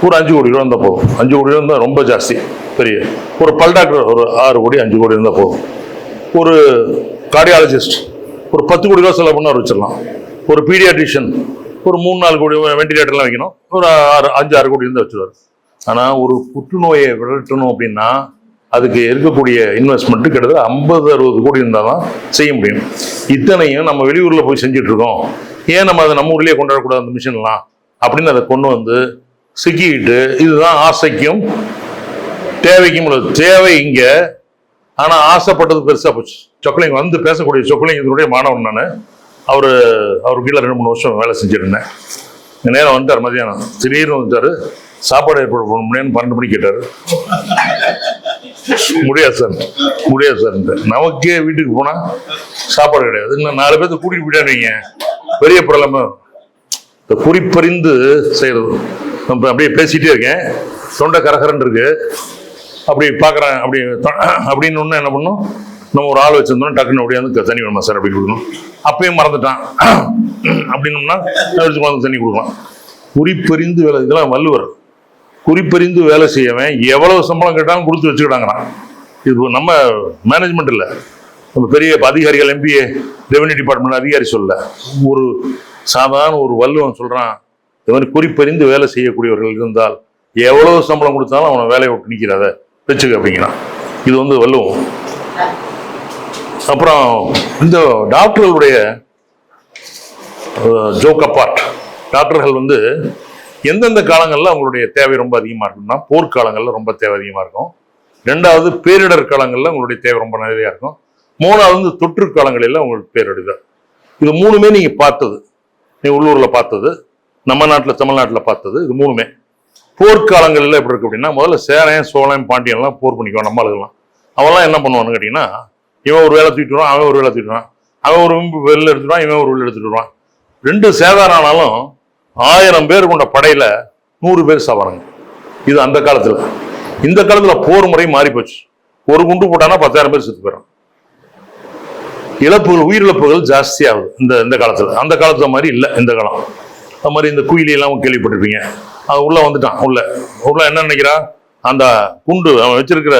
S1: ஒரு 5 கோடி ரூபா இருந்தால் போதும். 5 கோடி ரூபா இருந்தால் ரொம்ப ஜாஸ்தி. பெரிய ஒரு பல் டாக்டர் ஒரு 6 கோடி 5 கோடி இருந்தால் போதும். ஒரு கார்டியாலஜிஸ்ட் ஒரு 10 கோடி ரூபா செலவு பண்ண வச்சிடலாம். ஒரு பீடியாட்ரிஷியன் ஒரு 3-4 கோடி வெண்டிலேட்டர்லாம் வைக்கணும், ஒரு 5-6 கோடி இருந்தால் வச்சுருவார். ஆனால் ஒரு புற்றுநோயை விரட்டணும் அப்படின்னா அதுக்கு இருக்கக்கூடிய இன்வெஸ்ட்மெண்ட் கிட்டத்தட்ட 50-60 கோடி இருந்தால் தான் செய்ய முடியும். இத்தனையும் நம்ம வெளியூரில் போய் செஞ்சுட்டு இருக்கோம், ஏன் நம்ம அதை நம்ம ஊர்லேயே கொண்டாடக்கூடாது அந்த மிஷின்லாம் அப்படின்னு அதை கொண்டு வந்து சிக்கிக்கிட்டு, இதுதான் ஆசைக்கும் தேவைக்கும் உள்ளது. தேவை இங்கே, ஆனால் ஆசைப்பட்டது பெருசாக போச்சு. சொக்கலிங்க வந்து பேசக்கூடிய சொக்கலிங்கத்தினுடைய மாணவன் நான். அவர் கீழே 2-3 வருஷம் வேலை செஞ்சுருந்தேன். நேரம் வந்துட்டார், மதியானம் திடீர்னு வந்துட்டார். சாப்பாடு ஏற்பாடு பண்ண முடியும்னு 12 மணிக்கு கேட்டார். முடியாது சார். நமக்கே வீட்டுக்கு போனா சாப்பாடு கிடையாது, இன்னும் 4 பேர்த்து கூட்டிட்டு போயிட்டாருங்க. பெரிய பிரலம இந்த குறிப்பறிந்து செய்யறது. நம்ம அப்படியே பேசிட்டே இருக்கேன், தொண்டை கரகரன் இருக்கு, அப்படி பாக்குறேன். அப்படின்னு ஒண்ணு என்ன பண்ணும், நம்ம ஒரு ஆள் வச்சிருந்தோம், டக்குன்னு அப்படியே வந்து தண்ணி வேணுமா சார் அப்படின்னு கொடுக்கணும். அப்பயும் மறந்துட்டான் அப்படின்னோம்னா தண்ணி கொடுக்கலாம். குறிப்பறிந்து வேலை, இதெல்லாம் வள்ளுவர். குறிப்பறிந்து வேலை செய்யவன் எவ்வளவு சம்பளம் கேட்டாலும் கொடுத்து வச்சுக்கிட்டாங்கிறான். இது நம்ம மேனேஜ்மெண்ட் இல்லை, நம்ம பெரிய அதிகாரிகள், எம்பிஏ, ரெவன்யூ டிபார்ட்மெண்ட் அதிகாரி சொல்ல, ஒரு சாதாரண ஒரு வள்ளுவன் சொல்றான், இது மாதிரி குறிப்பறிந்து வேலை செய்யக்கூடியவர்கள் இருந்தால் எவ்வளவு சம்பளம் கொடுத்தாலும் அவனை வேலையை விட்டு நிற்கிறாத வச்சுக்க அப்படிங்கிறான். இது வந்து வள்ளுவம். அப்புறம் இந்த டாக்டர்களுடைய ஜோக் அப்பார்ட், டாக்டர்கள் வந்து எந்தெந்த காலங்களில் அவங்களுடைய தேவை ரொம்ப அதிகமாக இருக்கும்னா, போர்க்காலங்களில் ரொம்ப தேவை அதிகமாக இருக்கும். 2வது பேரிடர் காலங்களில் உங்களுடைய தேவை ரொம்ப நிறையா இருக்கும். 3வது தொற்று காலங்களில் உங்களுக்கு பேரிடர். இது 3மே நீங்க பார்த்தது, நீ உள்ளூர்ல பார்த்தது, நம்ம நாட்டில் தமிழ்நாட்டில் பார்த்தது. இது 3மே போர்க்காலங்களில் எப்படி இருக்கு அப்படின்னா, முதல்ல சேரன் சோழன் பாண்டியன்லாம் போர் பண்ணிக்குவான். நம்ம ஆளுகள்லாம் அவன்லாம் என்ன பண்ணுவான்னு கேட்டீங்கன்னா, இவன் ஒரு வேலை தூக்கிட்டு வருவான், அவன் ஒரு வேலை தூக்கிட்டு வருவான், அவன் ஒரு வெளில எடுத்துடுவான், இவன் ஒரு வெளில எடுத்துட்டு வருவான். 2 சேதாரம் ஆனாலும் 1000 பேர் கொண்ட படையில 100 பேர் சாவாங்க. இது அந்த காலத்துல. இந்த காலத்துல போர் முறை மாறி போச்சு. ஒரு குண்டு போட்டானா 10,000 பேர் செத்து போயிடும். இழப்புகள், உயிரிழப்புகள் ஜாஸ்தி ஆகுது இந்த காலத்துல. அந்த காலத்துல மாதிரி இல்லை இந்த காலம். அது மாதிரி இந்த குயிலி எல்லாம் கேள்விப்பட்டிருப்பீங்க. அது உள்ள வந்துட்டான். உள்ள என்ன நினைக்கிறான், அந்த குண்டு அவன் வச்சிருக்கிற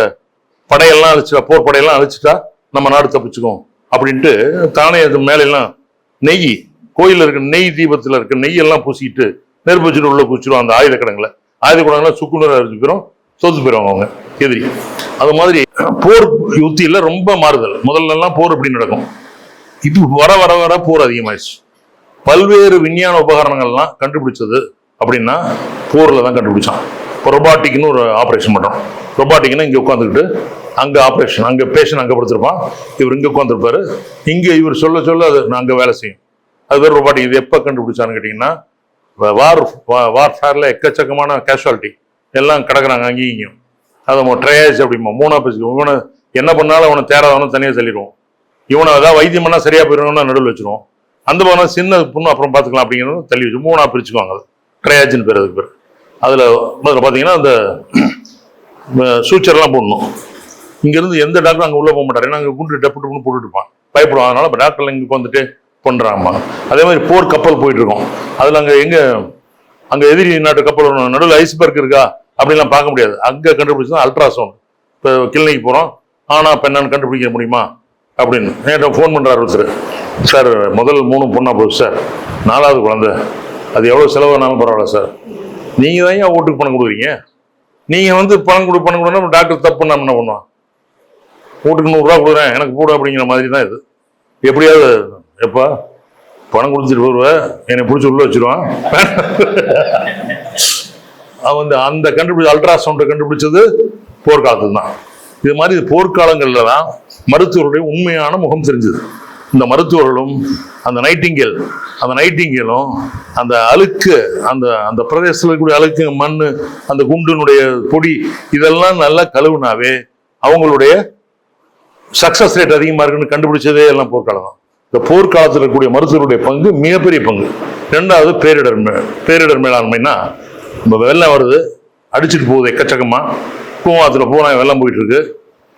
S1: படையெல்லாம் அழிச்சிட்டா, போர் படையெல்லாம் அழிச்சிட்டா நம்ம நாடு தப்பிச்சுக்கும் அப்படின்ட்டு தானே அது மேலெல்லாம் நெய், கோயிலில் இருக்க நெய், தீபத்தில் இருக்க நெய்யெல்லாம் பூசிக்கிட்டு நெருப்பு வச்சுட்டு உள்ள பூச்சிடும் அந்த ஆயுத கடங்கெல்லாம் சுக்குநூறு அரைச்சு போயிடும், தோத்து போயிடுவாங்க அவங்க எதிரி. அது மாதிரி போர் யுத்தியில ரொம்ப மாறுதல். முதல்ல எல்லாம் போர் எப்படி நடக்கும், இப்போ வர வர வர போர் அதிகமாயிடுச்சு. பல்வேறு விஞ்ஞான உபகரணங்கள்லாம் கண்டுபிடிச்சது அப்படின்னா போர்ல தான் கண்டுபிடிச்சான். இப்போ ரொபாட்டிக்னு ஒரு ஆப்ரேஷன் பண்றோம். ரொபாட்டிக்னா இங்க உட்காந்துக்கிட்டு அங்க ஆப்ரேஷன், அங்க பேஷண்ட் அங்க படுத்திருப்பான், இவர் இங்க உட்காந்துருப்பாரு, இங்க இவர் சொல்ல அது அங்க வேலை செய்யும். அது பேர் ரொபாட்டிக். இது எப்ப கண்டுபிடிச்சான்னு கேட்டீங்கன்னா வார்ஃபேரில் எக்கச்சக்கமான கேஷுவாலிட்டி எல்லாம் கிடக்குறாங்க அங்கேயும் இங்கேயும். அதை ட்ரையாச்சு அப்படிமா 3ஆ பிரிச்சுக்குவோம். இவனை என்ன பண்ணாலும் அவனை தேராதவனும் தனியாக சொல்லிடுவோம். இவனை ஏதாவது வைத்தியம் பண்ணால் சரியாக போயிடுவோம்னா நடுவில் வச்சிருவோம். அந்த பக்கம் சின்ன புண்ணு அப்புறம் பார்த்துக்கலாம் அப்படிங்கிறது தள்ளி வச்சு 3ஆ பிரிச்சுக்குவாங்க. அது ட்ரையாச்சுன்னு பேர் அதுக்கு பேர். அதில் முதல்ல பார்த்தீங்கன்னா அந்த சூச்சர்லாம் போடணும். இங்கேருந்து எந்த டாக்டரும் அங்கே உள்ளே போக மாட்டார். ஏன்னா அங்கே குண்டு டப்புன்னு போட்டுட்டு இருப்பான், பயப்படுவான். அதனால இப்போ டாக்டர்லாம் இங்கே வந்துட்டு பண்ணுறாம்மா. அதே மாதிரி போர் கப்பல் போயிட்டு இருக்கோம். அதில் அங்கே எதிரி நாட்டு கப்பல் நடுவில் ஐஸ்பர்க் இருக்கா அப்படிலாம் பார்க்க முடியாது. அங்கே கண்டுபிடிச்சா அல்ட்ராசவுண்ட். இப்போ கிளினிக் போகிறோம், ஆனால் பெண்ணான்னு கண்டுபிடிக்க முடியுமா அப்படின்னு என்கிட்ட ஃபோன் பண்ணுறாரு ஒருத்தர். சார் முதல் 3 பொண்ணா போகுது சார், 4வது குழந்தை, அது எவ்வளோ செலவானாலும் பரவாயில்ல சார். நீங்கள் தான் ஏன் ஓட்டுக்கு பணம் கொடுக்குறீங்க? நீங்கள் பணம் கொடுன்னா டாக்டர் தப்பு நம்ம என்ன பண்ணுவோம்? வீட்டுக்கு 100 ரூபா கொடுக்குறேன் எனக்கு போடு அப்படிங்கிற மாதிரி தான் இது. எப்படியாவது எப்பா பணம் கொடுத்துட்டு போடுவேன், என்னை பிடிச்சி உள்ள வச்சிருவான். அவன் அந்த அல்ட்ராசவுண்டை கண்டுபிடிச்சது போர்க்காலத்துல தான். இது மாதிரி போர்க்காலங்கள்ல தான் மருத்துவருடைய உண்மையான முகம் தெரிஞ்சது. இந்த மருத்துவர்களும் அந்த நைட்டிங்கேலும் அந்த அழுக்கு, அந்த பிரதேசத்தில் இருக்கக்கூடிய அழுக்கு, மண், அந்த குண்டினுடைய பொடி, இதெல்லாம் நல்லா கழுவுனாவே அவங்களுடைய சக்சஸ் ரேட் அதிகமாக இருக்குன்னு கண்டுபிடிச்சதே எல்லாம் போர்க்காலம் தான். இந்த போர்க்காலத்தில் இருக்கக்கூடிய மருத்துவருடைய பங்கு மிகப்பெரிய பங்கு. 2வது பேரிடர் மேலாண்மைனா, இப்போ வெள்ளம் வருது, அடிச்சுட்டு போகுது எக்கச்சக்கமா. பூவாத்துல போனால் வெள்ளம் போயிட்டு இருக்கு.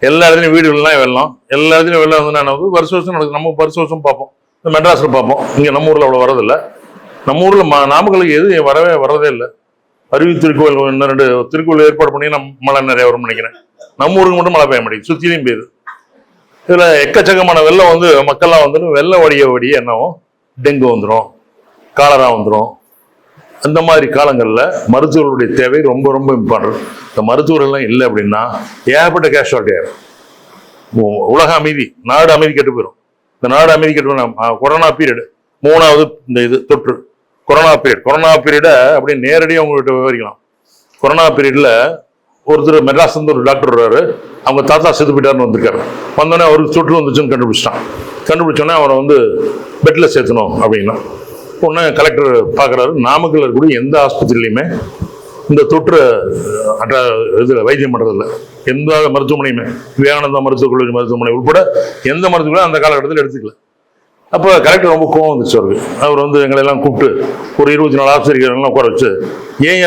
S1: எல்லா இடத்துலையும் வீடுகள்லாம் வெள்ளம், எல்லா இடத்துலையும் வெள்ளம் வந்து என்ன ஆகுது? வருஷம் நடக்குது. நம்ம வருஷம் பார்ப்போம், மெட்ராஸில் பார்ப்போம். இங்கே நம்ம ஊரில் அவ்வளோ வரதில்லை. நம்ம ஊரில் நாமக்கலுக்கு எது வரதே இல்லை. அருவி திருக்கோயில் 2 திருக்கோயில் ஏற்பாடு பண்ணி மழை நிறைய வரும்னு நினைக்கிறேன். நம்ம ஊருக்கு மட்டும் மழை பெய்ய மாட்டேங்குது, சுற்றிலையும் பெய்யுது. இதில் எக்கச்சக்கமான வெள்ளம் வந்து மக்கள்லாம் வந்துடும். வெள்ளம் வடிய என்னவும் டெங்கு வந்துடும், காலரா வந்துடும். அந்த மாதிரி காலங்களில் மருத்துவர்களுடைய தேவை ரொம்ப ரொம்ப இம்பார்ட்டன்ட். இந்த மருத்துவர்கள்லாம் இல்லை அப்படின்னா ஏகப்பட்ட கேஷுவாலிட்டி ஆயிரும். உலக அமைதி, நாடு அமைதி கெட்டு போயிடும். இந்த நாடு அமைதி கெட்டு போயிடும். கொரோனா பீரியடு 3வது இந்த தொற்று கொரோனா பீரியடை அப்படியே நேரடியாக உங்கள்கிட்ட விவரிக்கலாம். கொரோனா பீரியட்ல ஒருத்தர் மெட்ராஸ் வந்து ஒரு டாக்டர் வர்றாரு. அவங்க தாத்தா செத்து போயிட்டாருன்னு வந்திருக்காரு. வந்தோடனே அவருக்கு தொற்று வந்துச்சுன்னு கண்டுபிடிச்சோன்னே அவரை பெட்டில் சேர்த்தணும் அப்படின்னா ஒன்று கலெக்டர் பார்க்குறாரு. நாமக்கல் இருக்கக்கூடிய எந்த ஆஸ்பத்திரியிலையுமே இந்த தொற்று இதில் வைத்தியம் பண்ணுறதில்ல. எந்த மருத்துவமனையுமே, விவேகானந்தா மருத்துவக் கல்லூரி மருத்துவமனை உட்பட எந்த மருத்துவமனையும் அந்த காலகட்டத்தில் எடுத்துக்கல. அப்போ கலெக்டர் ரொம்ப கோவம் வந்துச்சு அவருக்கு. அவர் எங்களெல்லாம் கூப்பிட்டு ஒரு 24 ஆசிரியர்கள்லாம் உட்கார வச்சு, ஏன்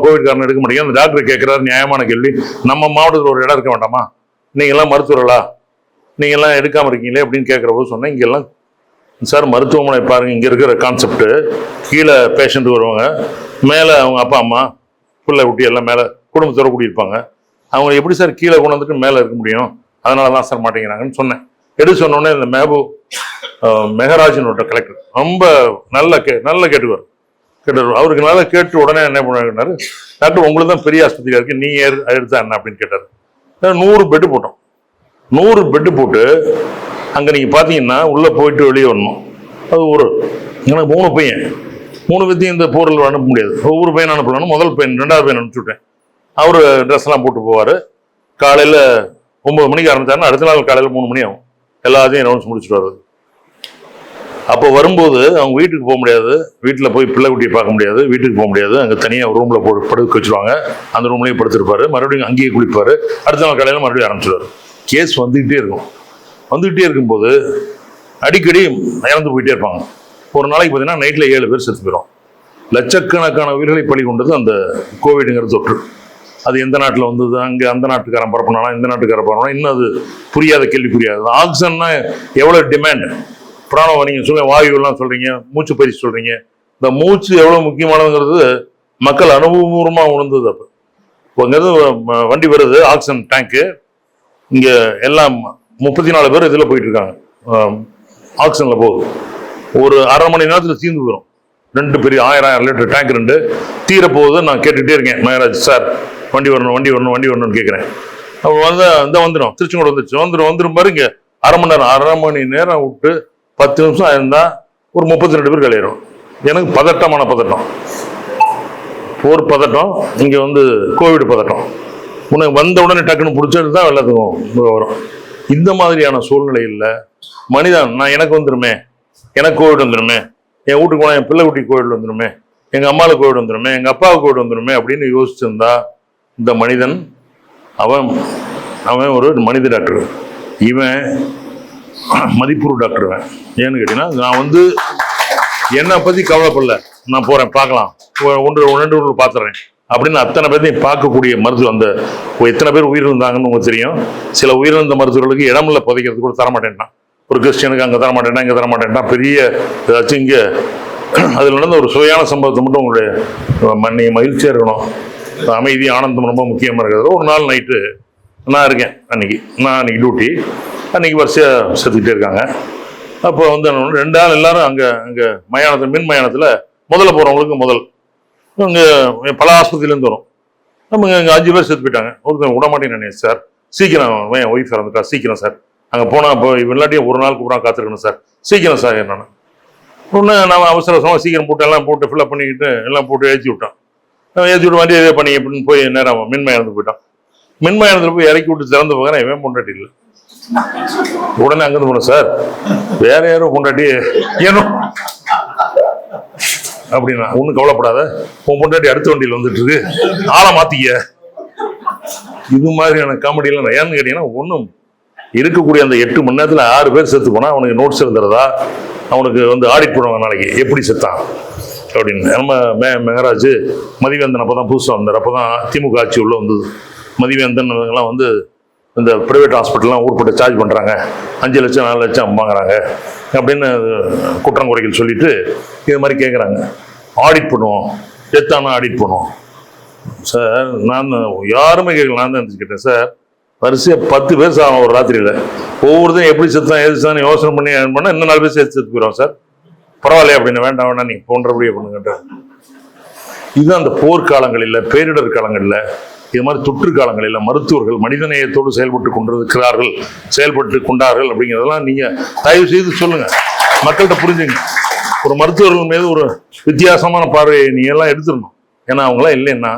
S1: கோவிட் காரணம் எடுக்க மாட்டேங்க? அந்த டாக்டர் கேட்குறாரு நியாயமான கேள்வி. நம்ம மாவட்டத்தில் ஒரு இடம் இருக்க வேண்டாமா? நீங்கள்லாம் மருத்துவர்களா, நீங்கள்லாம் எடுக்காமல் இருக்கீங்களே அப்படின்னு கேட்குற போது சொன்னேன், இங்கெல்லாம் சார் மருத்துவமனை பாருங்கள், இங்கே இருக்கிற கான்செப்ட்டு கீழே பேஷண்ட் வருவாங்க, மேலே அவங்க அப்பா அம்மா பிள்ளை குட்டி எல்லாம் மேலே குடும்பத்தோட கூட்டியிருப்பாங்க. அவங்க எப்படி சார் கீழே கொண்டு வந்துட்டு மேலே இருக்க முடியும்? அதனால தான் சார் மாட்டேங்கிறாங்கன்னு சொன்னேன். எடுத்து சொன்னோடனே இந்த மெகராஜ்னு கலெக்டர் ரொம்ப நல்லா கேட்டுவார். அவருக்கு நல்லா கேட்டு உடனே என்ன பண்ணாரு, டாக்டர் உங்களுக்கு தான் பெரிய ஆஸ்பத்திரியா இருக்கு, நீ எடுத்தா என்ன அப்படின்னு கேட்டார். 100 பெட்டு போட்டோம். 100 பெட்டு போட்டு அங்கே நீங்கள் பார்த்தீங்கன்னா உள்ளே போயிட்டு வெளியே வரணும். அது எனக்கு 3 பையன், 3 பேத்தையும் இந்த போரில் அனுப்ப முடியாது. ஒவ்வொரு பையன் அனுப்பலாம். முதல் பையன் 2வது பையன் அனுப்பிச்சுட்டேன். அவர் ட்ரெஸ்லாம் போட்டு போவார். காலையில் 9 மணிக்கு ஆரம்பிச்சாருன்னா அடுத்த நாள் காலையில் 3 மணி ஆகும் எல்லாத்தையும் அனௌன்ஸ் முடிச்சுட்டு வர்றது. அப்போ வரும்போது அவங்க வீட்டுக்கு போக முடியாது, வீட்டில் போய் பிள்ளை குட்டியை பார்க்க முடியாது, வீட்டுக்கு போக முடியாது. அங்கே தனியாக ரூமில் படுக்க வச்சுருவாங்க. அந்த ரூம்லேயும் படுத்திருப்பாரு. மறுபடியும் அங்கேயே குளிப்பார். அடுத்த நாள் காலையில் மறுபடியும் ஆரம்பிச்சிடுவார். கேஸ் வந்துக்கிட்டே இருக்கும்போது அடிக்கடி இறந்து போயிட்டே இருப்பாங்க. ஒரு நாளைக்கு பார்த்தீங்கன்னா நைட்டில் 7 பேர் செத்து போயிடும். லட்சக்கணக்கான உயிர்களை பலி கொண்டது அந்த கோவிடுங்கிற தொற்று. அது எந்த நாட்டில் வந்தது, அங்கே அந்த நாட்டுக்காரன் பரப்பினானா, இந்த நாட்டுக்காரன் பரப்பினா, இன்னும் அது புரியாத கேள்விக்குரியாது. ஆக்சிஜன்னா எவ்வளோ டிமாண்ட், பிராணம் நீங்கள் சொல்லுங்க, வாயுலாம் சொல்கிறீங்க, மூச்சு பயிற்சி சொல்கிறீங்க. இந்த மூச்சு எவ்வளோ முக்கியமானதுங்கிறது மக்கள் அனுபவபூர்வமாக உணர்ந்தது. அப்போ இங்கேருந்து வண்டி வருது, ஆக்சிஜன் டேங்க்கு. இங்கே எல்லாம் 34 பேர் இதில் போயிட்டு இருக்காங்க, ஆக்சிஜனில் போகுது. ஒரு அரை மணி நேரத்தில் தீர்ந்து போயிடும். 2 பெரிய 1000 லிட்டர் டேங்க் 2 தீர போகுது. நான் கேட்டுகிட்டே இருக்கேன், மேராஜ் சார் வண்டி வரணும்னு கேட்குறேன். அப்போ வந்துடும், திருச்செங்கோடு வந்துடும் பாருங்க. அரை மணி நேரம் விட்டு 10 நிமிஷம் ஆயிருந்தா ஒரு 32 பேர் கலையிடும். எனக்கு பதட்டமான பதட்டம், போர் பதட்டம், இங்கே கோவிட் பதட்டம். உனக்கு வந்த உடனே டக்குன்னு பிடிச்சது தான் எல்லாத்துக்கும் வரும். இந்த மாதிரியான சூழ்நிலையில் மனிதன் எனக்கு வந்துருமே, எனக்கு கோவிட் வந்துருமே, என் வீட்டுக்கு போனால் என் பிள்ளை குட்டி கோவிட் வந்துருமே, எங்கள் அம்மாவுக்கு கோவிட் வந்துடுமே, எங்கள் அப்பாவுக்கு கோவிட் வந்துடுமே அப்படின்னு யோசிச்சிருந்தா இந்த மனிதன் அவன் அவன் ஒரு மனித டாக்டர், இவன் மதிப்பூர் டாக்டர். ஏன்னு கேட்டீங்கன்னா நான் என்னை பற்றி கவலைப்படல, நான் போகிறேன் பார்க்கலாம், ரெண்டு பார்த்துறேன் அப்படின்னு அத்தனை பேர்த்தையும் பார்க்கக்கூடிய மருத்துவம். அந்த எத்தனை பேர் உயிரிழந்தாங்கன்னு உங்களுக்கு தெரியும். சில உயிரிழந்த மருத்துவர்களுக்கு இடமில்ல புதைக்கிறதுக்கு கூட தரமாட்டேன்ட்டான். ஒரு கிறிஸ்டியனுக்கு அங்கே தரமாட்டேன்டா, இங்கே தரமாட்டேன்ட்டான். பெரிய ஏதாச்சும் இங்கே அதில் நடந்த ஒரு சுவையான சம்பவத்தை மட்டும் உங்களுடைய நீங்கள் மகிழ்ச்சியாக இருக்கணும். அமைதி ஆனந்தம் ரொம்ப முக்கியமாக இருக்கிறது. ஒரு நாள் நைட்டு நான் இருக்கேன், அன்னைக்கு டியூட்டி, அன்னைக்கு வரிசையாக செத்துக்கிட்டே இருக்காங்க. அப்போ 2 நாள் எல்லாரும் அங்கே மயானத்தில், மின் மயானத்தில் முதல்ல போகிறவங்களுக்கு இங்கே பல ஆஸ்பத்திரியிலேருந்து வரும். நம்ம இங்கே 5 பேர் செத்து போயிட்டாங்க. ஒருத்தர் விட மாட்டேன்னு சார், சீக்கிரம் என் ஒய்ஃப் இறந்துட்டா, சீக்கிரம் சார் அங்கே போனால் இப்போ இல்லாட்டியும் ஒரு நாள் கூப்பிட்றா காத்திருக்கணும் சார், சீக்கிரம் சார் என்னன்னு. ஒன்று நான் அவசரமாக சீக்கிரம் போட்டு ஃபில்லப் பண்ணிக்கிட்டு எல்லாம் போட்டு ஏற்றி விட்டான். ஏற்றி விட்டு வண்டி இதே பண்ணி எப்படின்னு போய் நேரம் மின்மயானத்துக்கு போயிட்டான். மின்மயானத்தில் போய் இறக்கி விட்டு திறந்து போகிறேன், இவன் பொண்டாட்டி இல்லை. உடனே அங்கேருந்து போனேன், சார் வேற யாரும் பொண்டாட்டி ஏனோ அப்படின்னா. ஒன்றும் கவலைப்படாத, உன் பொண்டாட்டி அடுத்த வண்டியில் வந்துட்டு இருக்கு, ஆளை மாத்திக்க. இது மாதிரியான காமெடியெல்லாம் ஏன்னு கேட்டீங்கன்னா, ஒன்றும் இருக்கக்கூடிய அந்த 8 மணி நேரத்தில் 6 பேர் செத்து போனால் அவனுக்கு நோட்ஸ் எழுதுறதா, அவனுக்கு ஆடிட் பண்ணுவாங்க நாளைக்கு எப்படி செத்தான் அப்படின்னு. நம்ம மெகராஜ் மதிவேந்தன் அப்போ தான் புதுசாக வந்தார். அப்போ தான் திமுக ஆட்சி உள்ள வந்தது. மதிவேந்தன் எல்லாம் இந்த ப்ரைவேட் ஹாஸ்பிட்டல்லாம் ஊர்பட்ட சார்ஜ் பண்ணுறாங்க, 5 லட்சம் 4 லட்சம் வாங்குறாங்க அப்படின்னு குற்றம் குறைகள் சொல்லிட்டு இது மாதிரி கேட்குறாங்க. ஆடிட் பண்ணுவோம், டெத்தானா ஆடிட் பண்ணுவோம் சார். நான் யாருமே கேட்கல, நான் தான் கேட்டேன் சார். வரிசையாக 10 பேர் சாகும் ஒரு ராத்திரியில். ஒவ்வொருத்தரும் எப்படி செத்தான் எது செத்தான் யோசனை பண்ணால் இன்னும் 4 பேர் செத்து போயிடும் சார். பரவாயில்லையே அப்படின்னு. வேண்டாம் நீங்கள் போன்றபடி அப்படின்னு கேட்டேன். இதுதான் அந்த போர்க்காலங்களில், பேரிடர் காலங்களில், இது மாதிரி தொற்று காலங்களில் மருத்துவர்கள் மனிதநேயத்தோடு செயல்பட்டு கொண்டார்கள் அப்படிங்கிறதெல்லாம் நீங்கள் தயவு செய்து சொல்லுங்கள், மக்கள்கிட்ட புரிஞ்சுங்க. ஒரு மருத்துவர்கள் மீது ஒரு வித்தியாசமான பார்வையை நீங்கள் எல்லாம் எடுத்துடணும். ஏன்னா அவங்களாம் இல்லைன்னா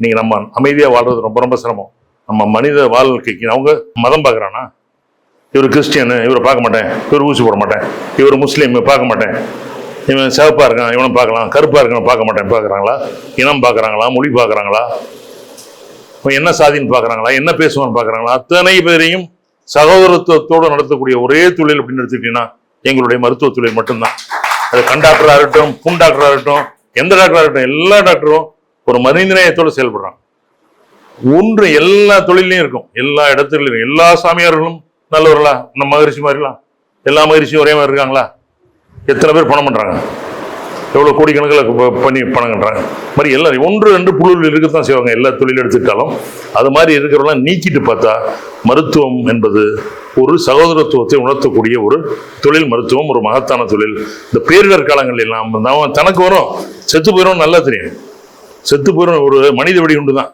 S1: நீங்கள் நம்ம அமைதியாக வாழ்றது ரொம்ப ரொம்ப சிரமம். நம்ம மனித வாழ்க்கைக்கு அவங்க மதம் பார்க்குறானா, இவர் கிறிஸ்டியனு இவரை பார்க்க மாட்டேன், இவர் ஊசி போட மாட்டேன், இவர் முஸ்லீம் பார்க்க மாட்டேன், இவன் சிவப்பாக இருக்கான் இவனை பார்க்கலாம், கருப்பாக இருக்கான் பார்க்க மாட்டேன் பார்க்குறாங்களா, இனம் பார்க்குறாங்களா, மொழி பார்க்குறாங்களா, என்ன சாதின்னு பார்க்குறாங்களா, என்ன பேசுவான்னு பார்க்குறாங்களா, அத்தனை பேரையும் சகோதரத்துவத்தோடு நடத்தக்கூடிய ஒரே தொழில் அப்படின்னு எடுத்துக்கிட்டீங்கன்னா எங்களுடைய மருத்துவ தொழில் மட்டும்தான். அது கண் டாக்டராக இருக்கட்டும், புண் டாக்டராக இருக்கட்டும், எந்த டாக்டராக இருக்கட்டும், எல்லா டாக்டரும் ஒரு மனிதநேயத்தோடு செயல்படுறாங்க. ஒன்று எல்லா தொழிலையும் இருக்கும், எல்லா இடத்துலையும். எல்லா சாமியார்களும் நல்லவர்களா? நம்ம மகரிஷி மாதிரிலாம் எல்லா மகரிஷியும் ஒரே மாதிரி இருக்காங்களா? எத்தனை பேர் பணம் பண்ணுறாங்க, எவ்வளோ கோடிக்கணக்கில் பண்ணி பணம் பண்ணுறாங்க. மாதிரி எல்லாரும் 1-2 புழுவில் இருக்கத்தான் செய்வாங்க எல்லா தொழில் எடுத்துக்கிட்டாலும். அது மாதிரி இருக்கிறவெல்லாம் நீக்கிட்டு பார்த்தா மருத்துவம் என்பது ஒரு சகோதரத்துவத்தை உணர்த்தக்கூடிய ஒரு தொழில். மருத்துவம் ஒரு மகத்தான தொழில். இந்த பேரிடர் காலங்கள் எல்லாம் அவன் தனக்கு வரும், செத்து போயிடும் நல்லா தெரியும். செத்து போயிடும் ஒரு மனித வெடிகுண்டு தான்.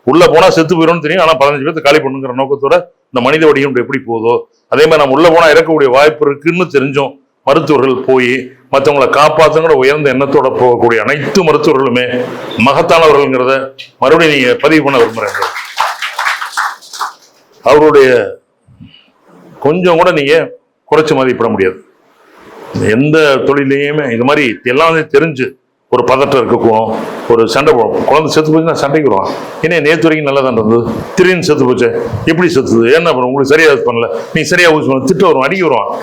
S1: உள்ளே போனால் செத்து போயிடும்னு தெரியும், ஆனால் 15 பேர்த்து காலி பண்ணுங்கிற நோக்கத்தோட இந்த மனித வெடிகுண்டு எப்படி போதோ அதே மாதிரி நம்ம உள்ளே போனால் இறக்கக்கூடிய வாய்ப்பு இருக்குன்னு தெரிஞ்சும் மருத்துவர்கள் போய் மற்றவங்களை காப்பாற்றுங்கிற உயர்ந்த எண்ணத்தோட போகக்கூடிய அனைத்து மருத்துவர்களுமே மகத்தானவர்கள்ங்கிறத மறுபடியும் நீங்கள் பதிவு பண்ண விரும்புகிறேன். அவருடைய கொஞ்சம் கூட நீங்கள் குறைச்சி மதிப்பிட முடியாது. எந்த தொழிலையுமே இது மாதிரி எல்லாம் தெரிஞ்சு ஒரு பதட்டம் இருக்கக்கும், ஒரு சண்டை போடும். குழந்தை செத்து போச்சுன்னா சண்டைக்கு வருவான். ஏன்னா நேற்று வரைக்கும் நல்லா தான் இருந்தது, திடீர்னு செத்து போச்சு, எப்படி செத்துது, என்ன அப்புறம் உங்களுக்கு சரியாக பண்ணல, நீ சரியாக ஊசி பண்ண, திட்டம் வரும், அடிக்க வருவான்.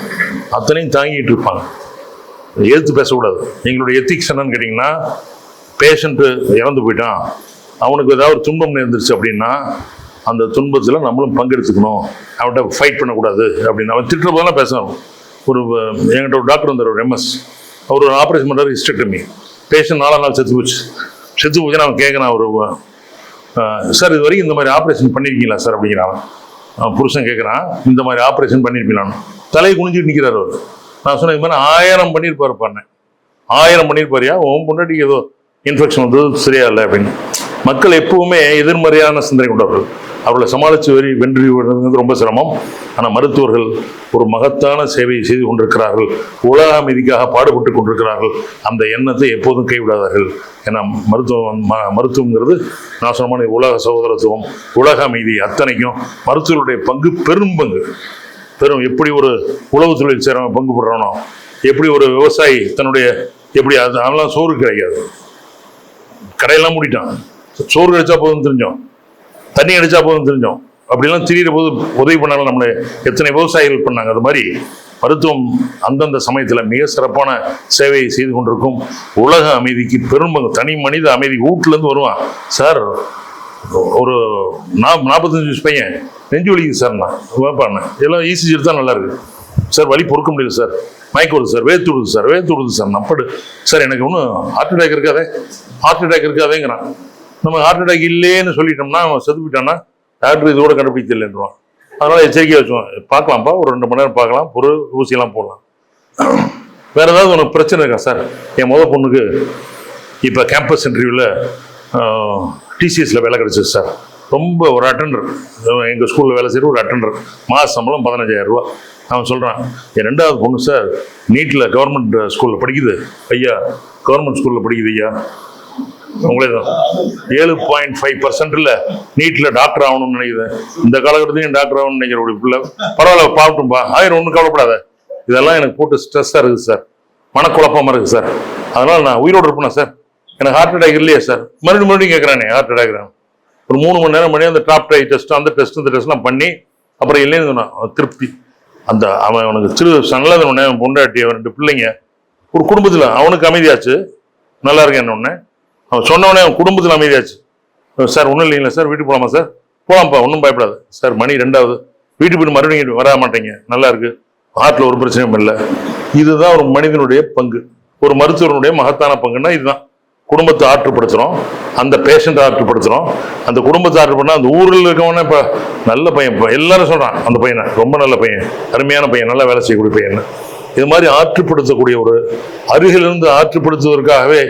S1: அத்தனையும் தாங்கிட்டு இருப்பாங்க. எதிர்த்து பேசக்கூடாது. எங்களுடைய எத்திக்ஸ் என்னன்னு கேட்டிங்கன்னா, பேஷண்ட்டு இறந்து போயிட்டான், அவனுக்கு ஏதாவது ஒரு துன்பம் நேர்ந்துருச்சு அப்படின்னா அந்த துன்பத்தில் நம்மளும் பங்கெடுத்துக்கணும், அவன்கிட்ட ஃபைட் பண்ணக்கூடாது அப்படின்னு அவன் திட்டுற போதெல்லாம் பேசணும். என்கிட்ட ஒரு டாக்டர் வந்தார், ஒரு MS, அவர் ஒரு ஆப்ரேஷன் பண்ணுறாரு, ஹிஸ்டெக்டமி. பேஷண்ட் 4 நாள் செத்து போச்சுன்னா அவன் கேட்குறான், ஒரு சார் இது வரைக்கும் இந்த மாதிரி ஆப்ரேஷன் பண்ணியிருக்கீங்களா சார் அப்படிங்கிறான். புருஷன் கேட்குறான், இந்த மாதிரி ஆப்ரேஷன் பண்ணியிருப்பீங்களான்னு. தலையை குனிஞ்சிட்டு நிற்கிறார் அவர். நான் சொன்னேன், இது மாதிரி 1000 பண்ணியிருப்பார், பண்ணேன் 1000 பண்ணியிருப்பாரியா, உன் பொண்டாட்டிக்கு ஏதோ இன்ஃபெக்ஷன் வந்தது சரியா இல்லை அப்படின்னு. மக்கள் எப்பவுமே எதிர்மறையான சிந்தனை கொண்டவர்கள். அவர்களை சமாளித்து வெற்றி விடுறது ரொம்ப சிரமம். ஆனால் மருத்துவர்கள் ஒரு மகத்தான சேவையை செய்து கொண்டிருக்கிறார்கள், உலக அமைதிக்காக பாடுபட்டு கொண்டிருக்கிறார்கள். அந்த எண்ணத்தை எப்போதும் கைவிடாதார்கள். ஏன்னா மருத்துவங்கிறது நான் சொன்ன உலக சகோதரத்துவம், உலக அமைதி அத்தனைக்கும் மருத்துவருடைய பங்கு பெரும் பங்கு. எப்படி ஒரு உழவு தொழில் செய்கிறவன் பங்கு போடுறானோ, எப்படி ஒரு விவசாயி தன்னுடைய எப்படி அது அவெல்லாம் சோறு கிடைக்காது. கடையெல்லாம் மூடிட்டான். சோறு கிடைச்சா போதும் தெரிஞ்சோம், தண்ணி அடிச்சா போதும் தெரிஞ்சோம். அப்படிலாம் திரியிற போது உதவி பண்ணாலும் நம்மளை எத்தனை விவசாயிகள் பண்ணாங்க. அது மாதிரி மருத்துவம் அந்தந்த சமயத்தில் மிக சிறப்பான சேவையை செய்து கொண்டிருக்கும். உலக அமைதிக்கு பெரும்பங்கு, தனி மனித அமைதி. வீட்டிலேருந்து வருவான், சார் ஒரு 45 வயசு பையன் நெஞ்சு வலிக்குது சார், நான் வைப்பாண்ணே எல்லாம் ஈஸி எடுத்தால் நல்லா இருக்கு சார், வலி பொறுக்க முடியல சார், மயக்க வருது சார், வேத்து விடுது சார், நப்படு சார், எனக்கு ஒன்றும் ஹார்ட் அட்டாக் இருக்காதேங்கிறான். நம்ம ஹார்ட் அட்டாக் இல்லைன்னு சொல்லிட்டோம்னா அவன் செத்து போயிட்டான்னா டாக்டர் இதோட கண்டுபிடிக்கலன்றான். அதனால எச்சரிக்கையாக வச்சுவோம், பார்க்கலாம்ப்பா, ஒரு 2 மணி நேரம் பார்க்கலாம், ஊசியெல்லாம் போடலாம். வேற ஏதாவது உனக்கு பிரச்சனை இருக்கா சார்? என் பொண்ணுக்கு இப்போ கேம்பஸ் இன்டர்வியூவில் டிசிஎஸ்ல வேலை கிடைச்சிது சார். ரொம்ப ஒரு அட்டெண்டர், எங்கள் ஸ்கூலில் வேலை செய்கிற ஒரு அட்டெண்டர், மாத சம்பளம் 15,000 ரூபா. அவன் சொல்கிறான், என் 2வது பொண்ணு சார் நீட்டில் கவர்மெண்ட் ஸ்கூலில் படிக்குது ஐயா, கவர்மெண்ட் ஸ்கூலில் படிக்குது ஐயா. உங்களே தான் 7.5% நீட்டில் டாக்டர் ஆகணும்னு நினைக்குது. இந்த காலகட்டத்தையும் டாக்டர் ஆகணும்னு நினைக்கிற ஒரு பிள்ளை, பரவாயில்ல பார்க்கட்டும்பா, ஒன்றும் கவலைப்படாத, இதெல்லாம் எனக்கு போட்டு ஸ்ட்ரெஸ்ஸாக இருக்குது சார், மனக்குழப்பமாக இருக்குது சார், அதனால் நான் உயிரோடு இருப்பேனா சார், எனக்கு ஹார்ட் அட்டாக் இல்லையா சார், மறுபடியும் கேட்குறானே ஹார்ட் அட்டாக். ஒரு 3 மணி நேரம் பண்ணி அந்த டாப் டை டெஸ்ட், அந்த டெஸ்ட், இந்த டெஸ்ட்லாம் பண்ணி அப்புறம் இல்லைன்னு சொன்னான். திருப்தி. அந்த அவனுக்கு நல்லது ஒன்று, பொண்டாட்டி, 2 பிள்ளைங்க, ஒரு குடும்பத்தில் அவனுக்கு அமைதியாச்சு, நல்லா இருக்கேன் ஒன்று. அவன் சொன்னவனே அவன் குடும்பத்தில் அமைதியாச்சு. சார் ஒன்றும் இல்லைங்களா சார், வீட்டுக்கு போகலாமா சார்? போகலாம்ப்பா, ஒன்றும் பயப்படாது சார், மணி 2வது, வீட்டுக்கு போய் மறுபடியும் வர மாட்டேங்க, நல்லா இருக்கு, ஹார்ட்டில் ஒரு பிரச்சனையும் இல்லை. இதுதான் ஒரு மனிதனுடைய பங்கு, ஒரு மருத்துவனுடைய மகத்தான பங்குன்னா இதுதான். குடும்பத்தை ஆற்றுப்படுத்துகிறோம், அந்த பேஷண்ட்டை ஆற்றுப்படுத்துகிறோம், அந்த குடும்பத்தை ஆற்றுப்படனா அந்த ஊரில் இருக்கவனே இப்போ நல்ல பையன், இப்போ எல்லாரும் சொல்கிறான் அந்த பையனை ரொம்ப நல்ல பையன், அருமையான பையன், நல்லா வேலை செய்யக்கூடிய பையன். இது மாதிரி ஆற்றுப்படுத்தக்கூடிய ஒரு அருகிலிருந்து ஆற்றுப்படுத்துவதற்காகவே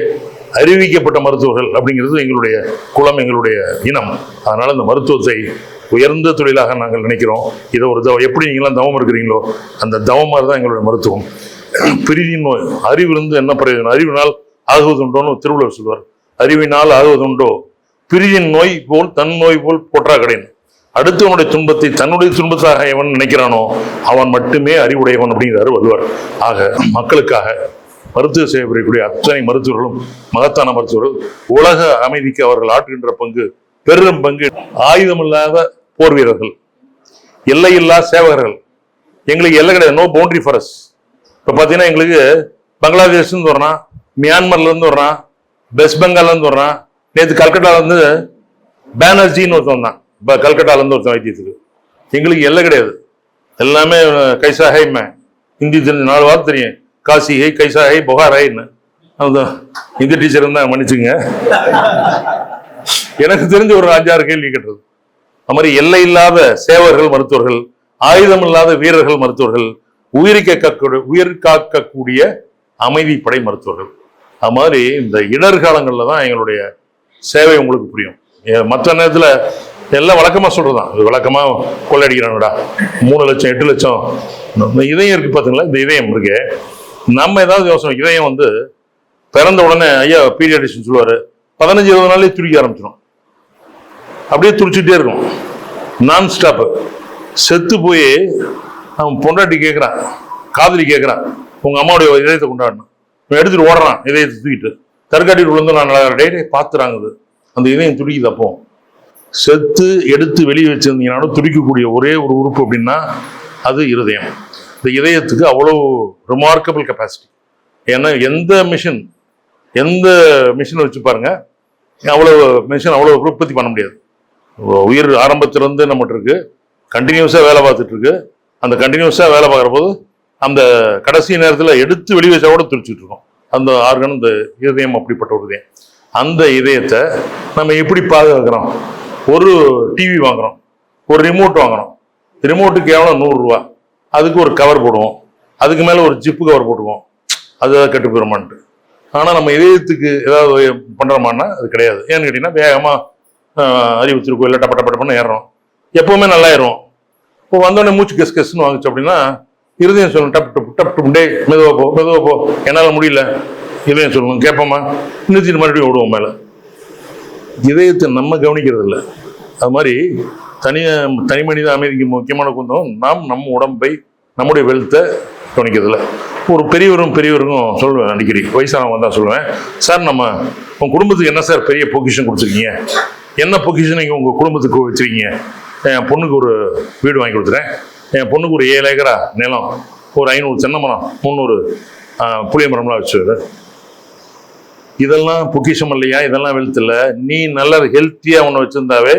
S1: அறிவிக்கப்பட்ட மருத்துவர்கள் அப்படிங்கிறது எங்களுடைய குலம், எங்களுடைய இனம். அதனால் இந்த மருத்துவத்தை உயர்ந்த தொழிலாக நாங்கள் நினைக்கிறோம். இதை ஒரு எப்படி நீங்களாம் தவம் இருக்கிறீங்களோ அந்த தவம் மாதிரி தான் எங்களுடைய மருத்துவம். பிரிதின் நோய், அறிவிலிருந்து என்ன பிரயோஜனம்? அறிவினால் ஆகுவதுண்டோன்னு திருவள்ளுவர் சொல்வார். அறிவினால் ஆகுவதுண்டோ பிரிதின் நோய் போல் தன் நோய் போல் போற்றா கடைன். அடுத்தவனுடைய துன்பத்தை தன்னுடைய துன்பத்தாக எவன் நினைக்கிறானோ அவன் மட்டுமே அறிவுடையவன் அப்படிங்கிறாரு வள்ளுவர். ஆக மக்களுக்காக மருத்துவ சேவை புரியக்கூடிய அத்தனை மருத்துவர்களும் மகத்தான மருத்துவர்கள். உலக அமைதிக்கு அவர்கள் ஆற்றுகின்ற பங்கு பெரும் பங்கு. ஆயுதமில்லாத போர் வீரர்கள், எல்லையில்லா சேவகர்கள். எங்களுக்கு எல்லை கிடையாது, நோ பவுண்டரி ஃபார் அஸ். இப்போ பார்த்தீங்கன்னா எங்களுக்கு பங்களாதேஷ்லேருந்து வர்றான், மியான்மர்லேருந்து வர்றான், வெஸ்ட் பெங்கால்லேருந்து வர்றான், நேற்று கல்கட்டாலேருந்து பேனர்ஜின்னு ஒருத்தன் தான், இப்போ கல்கட்டாலேருந்து ஒருத்தன் வைத்தியத்துக்கு. எங்களுக்கு எல்லை கிடையாது, எல்லாமே கைசா ஹைமே, ஹிந்தி தெரிஞ்ச 4 வார்த்தை தெரியும், காசி ஹை, கைசா ஹை, புகார் ஹைன்னு. அதுதான் ஹிந்தி டீச்சர் இருந்தால் மன்னிச்சுங்க, எனக்கு தெரிஞ்ச ஒரு 5-6 கேள்வி கேட்டது. அது மாதிரி எல்லை இல்லாத சேவர்கள் மருத்துவர்கள், ஆயுதம் இல்லாத வீரர்கள் மருத்துவர்கள், உயிர் காக்கக்கூடிய அமைதிப்படை மருத்துவர்கள். அது மாதிரி இந்த இடர்காலங்களில் தான் எங்களுடைய சேவை உங்களுக்கு புரியும். மற்ற நேரத்தில் எல்லாம் வழக்கமாக சொல்றதுதான், இது வழக்கமாக கொள்ளையடிக்கிறாங்கடா, 3 லட்சம் 8 லட்சம். இதயம் இருக்கு பார்த்தீங்களா, இந்த இதயம் இருக்கு, நம்ம ஏதாவது யோசனை, இதயம் பிறந்த உடனே ஐயா பீடியாட்ரிஷியன் சொல்லுவார் 15-20 நாள்லேயே துடிக்க ஆரம்பிச்சிடும், அப்படியே துடிச்சுட்டே இருக்கும் நான் ஸ்டாப்பு. செத்து போய் அவன் பொண்டாட்டி கேட்குறான், காதலி கேட்குறான், உங்கள் அம்மாவுடைய இதயத்தை கொண்டாடணும், எடுத்துட்டு ஓடுறான், இதயத்தை தூக்கிட்டு தற்காட்டிட்டு விழுந்து நான் நல்லா டெய்லி பார்த்துறாங்குது, அந்த இதயம் துடிக்குது. அப்போ செத்து எடுத்து வெளியே வச்சிருந்தீங்கன்னாலும் துடிக்கக்கூடிய ஒரே ஒரு உறுப்பு அப்படின்னா அது இருதயம். இந்த இதயத்துக்கு அவ்வளோ ரிமார்க்கபிள் கெப்பாசிட்டி. ஏன்னா எந்த மிஷின் வச்சு பாருங்க, அவ்வளோ மிஷின் அவ்வளோ உற்பத்தி பண்ண முடியாது. உயிர் ஆரம்பத்திலிருந்து நம்மகிட்ட இருக்கு, கண்டினியூஸாக வேலை பார்த்துட்டு இருக்கு. அந்த கண்டினியூஸாக வேலை பார்க்குற போது அந்த கடைசி நேரத்தில் எடுத்து வெளியே வச்சா கூட துடிச்சிட்டு இருக்கோம். அந்த ஆர்கன், இந்த இதயம் அப்படிப்பட்ட ஒரு இதயம். அந்த இதயத்தை நம்ம எப்படி பாதுகாக்கிறோம்? ஒரு டிவி வாங்குறோம், ஒரு ரிமோட் வாங்குறோம், ரிமோட்டுக்கு கேவலம் 100 ரூபா, அதுக்கு ஒரு கவர் போடுவோம், அதுக்கு மேலே ஒரு ஜிப்பு கவர் போட்டுக்குவோம், அது கெட்டு போயிடுமான்ட்டு. ஆனால் நம்ம இதயத்துக்கு ஏதாவது பண்ணுறோமான்னா அது கிடையாது. ஏன்னு கேட்டிங்கன்னா வேகமாக அறிவுத்திருக்கோம், இல்லை டப்பட்டப்பட்டப்பன்னு ஏறுறோம், எப்போவுமே நல்லா ஏறுவோம். இப்போ வந்தோடனே மூச்சு கெஸ்ன்னு வாங்கிச்சு அப்படின்னா இருதயம் சொல்லணும், டப் டே மெதுவாக போ, என்னால் முடியல, இதயம் சொல்லணும், கேட்போமா, நிறுத்திட்டு மறுபடியும் விடுவோம் மேலே. இதயத்தை நம்ம கவனிக்கிறது இல்லை. அது மாதிரி தனி மனித அமைதிக்கு முக்கியமான குந்தம் நம்ம உடம்பை, நம்முடைய வெல்த்தை கவனிக்கிறதில்ல. ஒரு பெரியவருக்கும் சொல்லுவேன், அடிக்கடி வயசானவங்க தான் சொல்லுவேன், சார் நம்ம உங்க குடும்பத்துக்கு என்ன சார் பெரிய பொக்கிஷன் கொடுத்துருக்கீங்க, என்ன பொக்கிஷன் நீங்கள் உங்கள் குடும்பத்துக்கு வச்சுருக்கீங்க? என் பொண்ணுக்கு ஒரு வீடு வாங்கி கொடுத்துறேன், என் பொண்ணுக்கு ஒரு 7 ஏக்கரா நிலம், ஒரு 500 தென்னை மரம், 300 புளிய மரம்லாம் வச்சுரு. இதெல்லாம் பொக்கிஷம் இல்லையா? இதெல்லாம் வெல்த் இல்லை. நீ நல்லா ஹெல்த்தியாக ஒன்று வச்சுருந்தாவே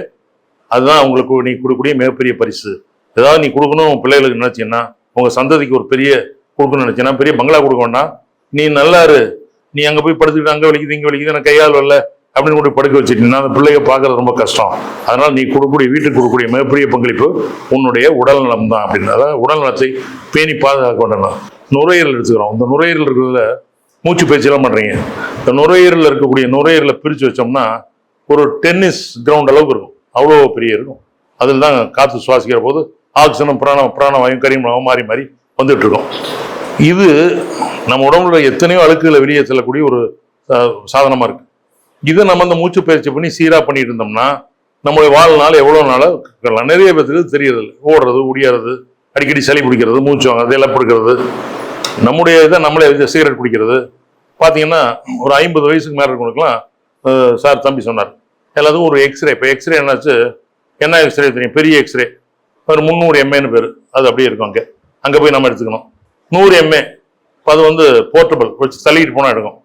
S1: அதுதான் உங்களுக்கு நீ கொடுக்கக்கூடிய மிகப்பெரிய பரிசு. ஏதாவது நீ கொடுக்கணும் பிள்ளைகளுக்கு நினச்சின்னா, உங்கள் சந்ததிக்கு ஒரு பெரிய கொடுக்கணும்னு நினச்சின்னா, பெரிய பங்களா கொடுக்க வேண்டாம். நீ நல்லா இரு, நீ அங்கே போய் படுத்துக்கிட்டு அங்கே வலிக்குது இங்கே வலிக்குது எனக்கு கையால் வரல அப்படின்னு கூட படுக்க வச்சுட்டீங்கன்னா அந்த பிள்ளைங்க பார்க்கறது ரொம்ப கஷ்டம். அதனால் நீ கொடுக்கக்கூடிய வீட்டுக்கு கொடுக்கக்கூடிய மிகப்பெரிய பங்களிப்பு உன்னுடைய உடல் நலம் தான். அப்படின்னு அதாவது உடல் நலத்தை பேணி பாதுகாக்க வேண்டாம். நுரையீரல் எடுத்துக்கிறோம். இந்த நுரையீரல் இருக்கிறதுல மூச்சு பயிற்சியெல்லாம் பண்ணுறீங்க. இந்த நுரையீரலில் இருக்கக்கூடிய நுரையீரலை பிரித்து வச்சோம்னா ஒரு டென்னிஸ் கிரவுண்ட் அளவுக்கு இருக்கும், அவ்வளோ பெரிய இருக்கும். அதில் தான் காற்று சுவாசிக்கிற போது ஆக்சிஜனும் பிராணவாயும் கரிமளவும் மாறி மாறி வந்துட்டு இருக்கோம். இது நம்ம உடம்புல எத்தனையோ அழுக்குகளை வெளியே செல்லக்கூடிய ஒரு சாதனமாக இருக்குது. இதை நம்ம அந்த மூச்சு பயிற்சி பண்ணி சீராக பண்ணிட்டு இருந்தோம்னா நம்மளுடைய வாழ்நாள் எவ்வளோ நாளாக நிறைய பேருக்கு தெரியறதில்லை. ஓடுறது, ஒடியாறது, அடிக்கடி சளி பிடிக்கிறது, மூச்சு வாங்குறது, எல்லாம் பிடிக்கிறது, நம்முடைய இதை நம்மளே சிகரெட் குடிக்கிறது. பார்த்தீங்கன்னா ஒரு 50 வயசுக்கு மேலே இருக்கவங்களுக்குலாம் சார் தம்பி சொன்னார் எல்லாத்துக்கும் ஒரு எக்ஸ்ரே. இப்போ எக்ஸ்ரே என்னாச்சு, என்ன எக்ஸ்ரே தெரியும், பெரிய எக்ஸ்ரே ஒரு 300 எம்ஏன்னு பேர், அது அப்படியே இருக்கும். அங்கே போய் நம்ம எடுத்துக்கணும். 100 எம்ஏ அது வந்து போர்ட்டபிள், வச்சு தள்ளிட்டு போனால் எடுக்கும்.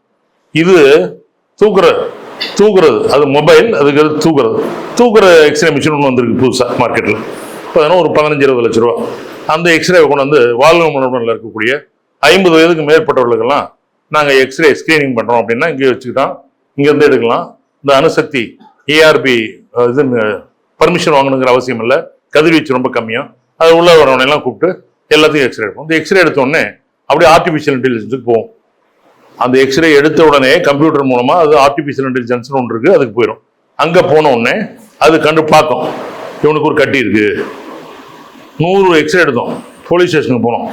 S1: இது தூக்குறது அது மொபைல், அதுக்கு தூக்குற எக்ஸ்ரே மிஷின் ஒன்று வந்திருக்கு புதுசாக மார்க்கெட்டில். இப்போ ஒரு 15-20 லட்ச ரூபா. அந்த எக்ஸ்ரே கொண்டு வந்து வாழ்வு மண்டபத்தில் இருக்கக்கூடிய 50 வயதுக்கு மேற்பட்டவர்களுக்கெல்லாம் நாங்கள் எக்ஸ்ரே ஸ்க்ரீனிங் பண்ணுறோம் அப்படின்னா இங்கே வச்சுக்கிட்டோம், இங்கேருந்து எடுக்கலாம். இந்த அணுசக்தி ஏஆர்பி இது பர்மிஷன் வாங்கணுங்கிற அவசியம் இல்லை, கதிர்வீச்சு ரொம்ப கம்மியாக. அது உள்ள வரவனையெல்லாம் கூப்பிட்டு எல்லாத்தையும் எக்ஸ்ரே எடுப்போம். இந்த எக்ஸ்ரே எடுத்தோடனே அப்படியே ஆர்டிஃபிஷியல் இன்டெலிஜென்ஸுக்கு போகும். அந்த எக்ஸ்ரே எடுத்த உடனே கம்ப்யூட்டர் மூலமாக அது ஆர்டிஃபிஷியல் இன்டெலிஜென்ஸ்னு ஒன்று இருக்குது, அதுக்கு போயிடும். அங்கே போன உடனே அது கண்டு பார்க்கும், இவனுக்கு ஒரு கட்டி இருக்குது. 100 எக்ஸ்ரே எடுத்தோம். போலீஸ் ஸ்டேஷனுக்கு போனோம்.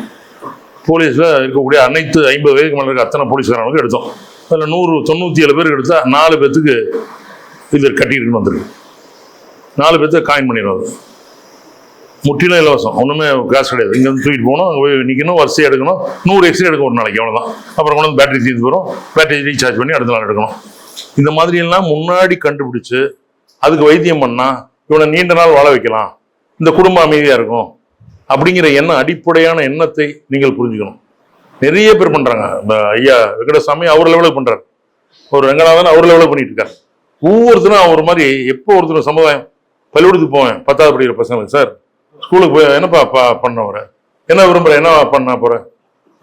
S1: போலீஸில் இருக்கக்கூடிய அனைத்து 50 வயதுக்கு மேலே இருக்க அத்தனை போலீஸ்காரங்களுக்கு எடுத்தோம். அதில் 97 பேருக்கு எடுத்தால் 4 பேர்த்துக்கு இது கட்டியிருக்குன்னு வந்துருக்கு. 4 பேர்த்துக்கு காயின் பண்ணிடுவோம். அது முற்றிலும் இலவசம், ஒன்றுமே காசு கிடையாது. இங்கேருந்து தூக்கிட்டு போகணும், அங்கே போய் நிற்கணும், வரிசையாக எடுக்கணும். 100 எக்ஸ்ரே எடுக்கும் ஒரு நாளைக்கு, அவ்வளோதான். அப்புறம் கொண்டு வந்து பேட்டரி தீர்ந்து வரும், பேட்டரி ரீசார்ஜ் பண்ணி அடுத்த நாள் எடுக்கணும். இந்த மாதிரியெல்லாம் முன்னாடி கண்டுபிடிச்சு அதுக்கு வைத்தியம் பண்ணால் இவனை நீண்ட நாள் வாழ வைக்கலாம், இந்த குடும்பம் அமைதியாக இருக்கும் அப்படிங்கிற அடிப்படையான எண்ணத்தை நீங்கள் புரிஞ்சுக்கணும். நிறைய பேர் பண்ணுறாங்க. ஐயா வெங்கடசாமி அவர் லெவலுக்கு பண்ணுறாரு, ஒரு ரங்கநாதன் அவர் லெவலுக்கு பண்ணிட்டு இருக்காரு. ஒவ்வொருத்தரும் அவர் மாதிரி. எப்போ ஒருத்தரும் சமுதாயம் பள்ளிக்கூடத்துக்கு போவேன் 10வது படிக்கிற பசங்களுக்கு, சார் ஸ்கூலுக்கு போய் என்னப்பா பண்ண போற, என்ன விரும்புற, என்ன பண்ண போற,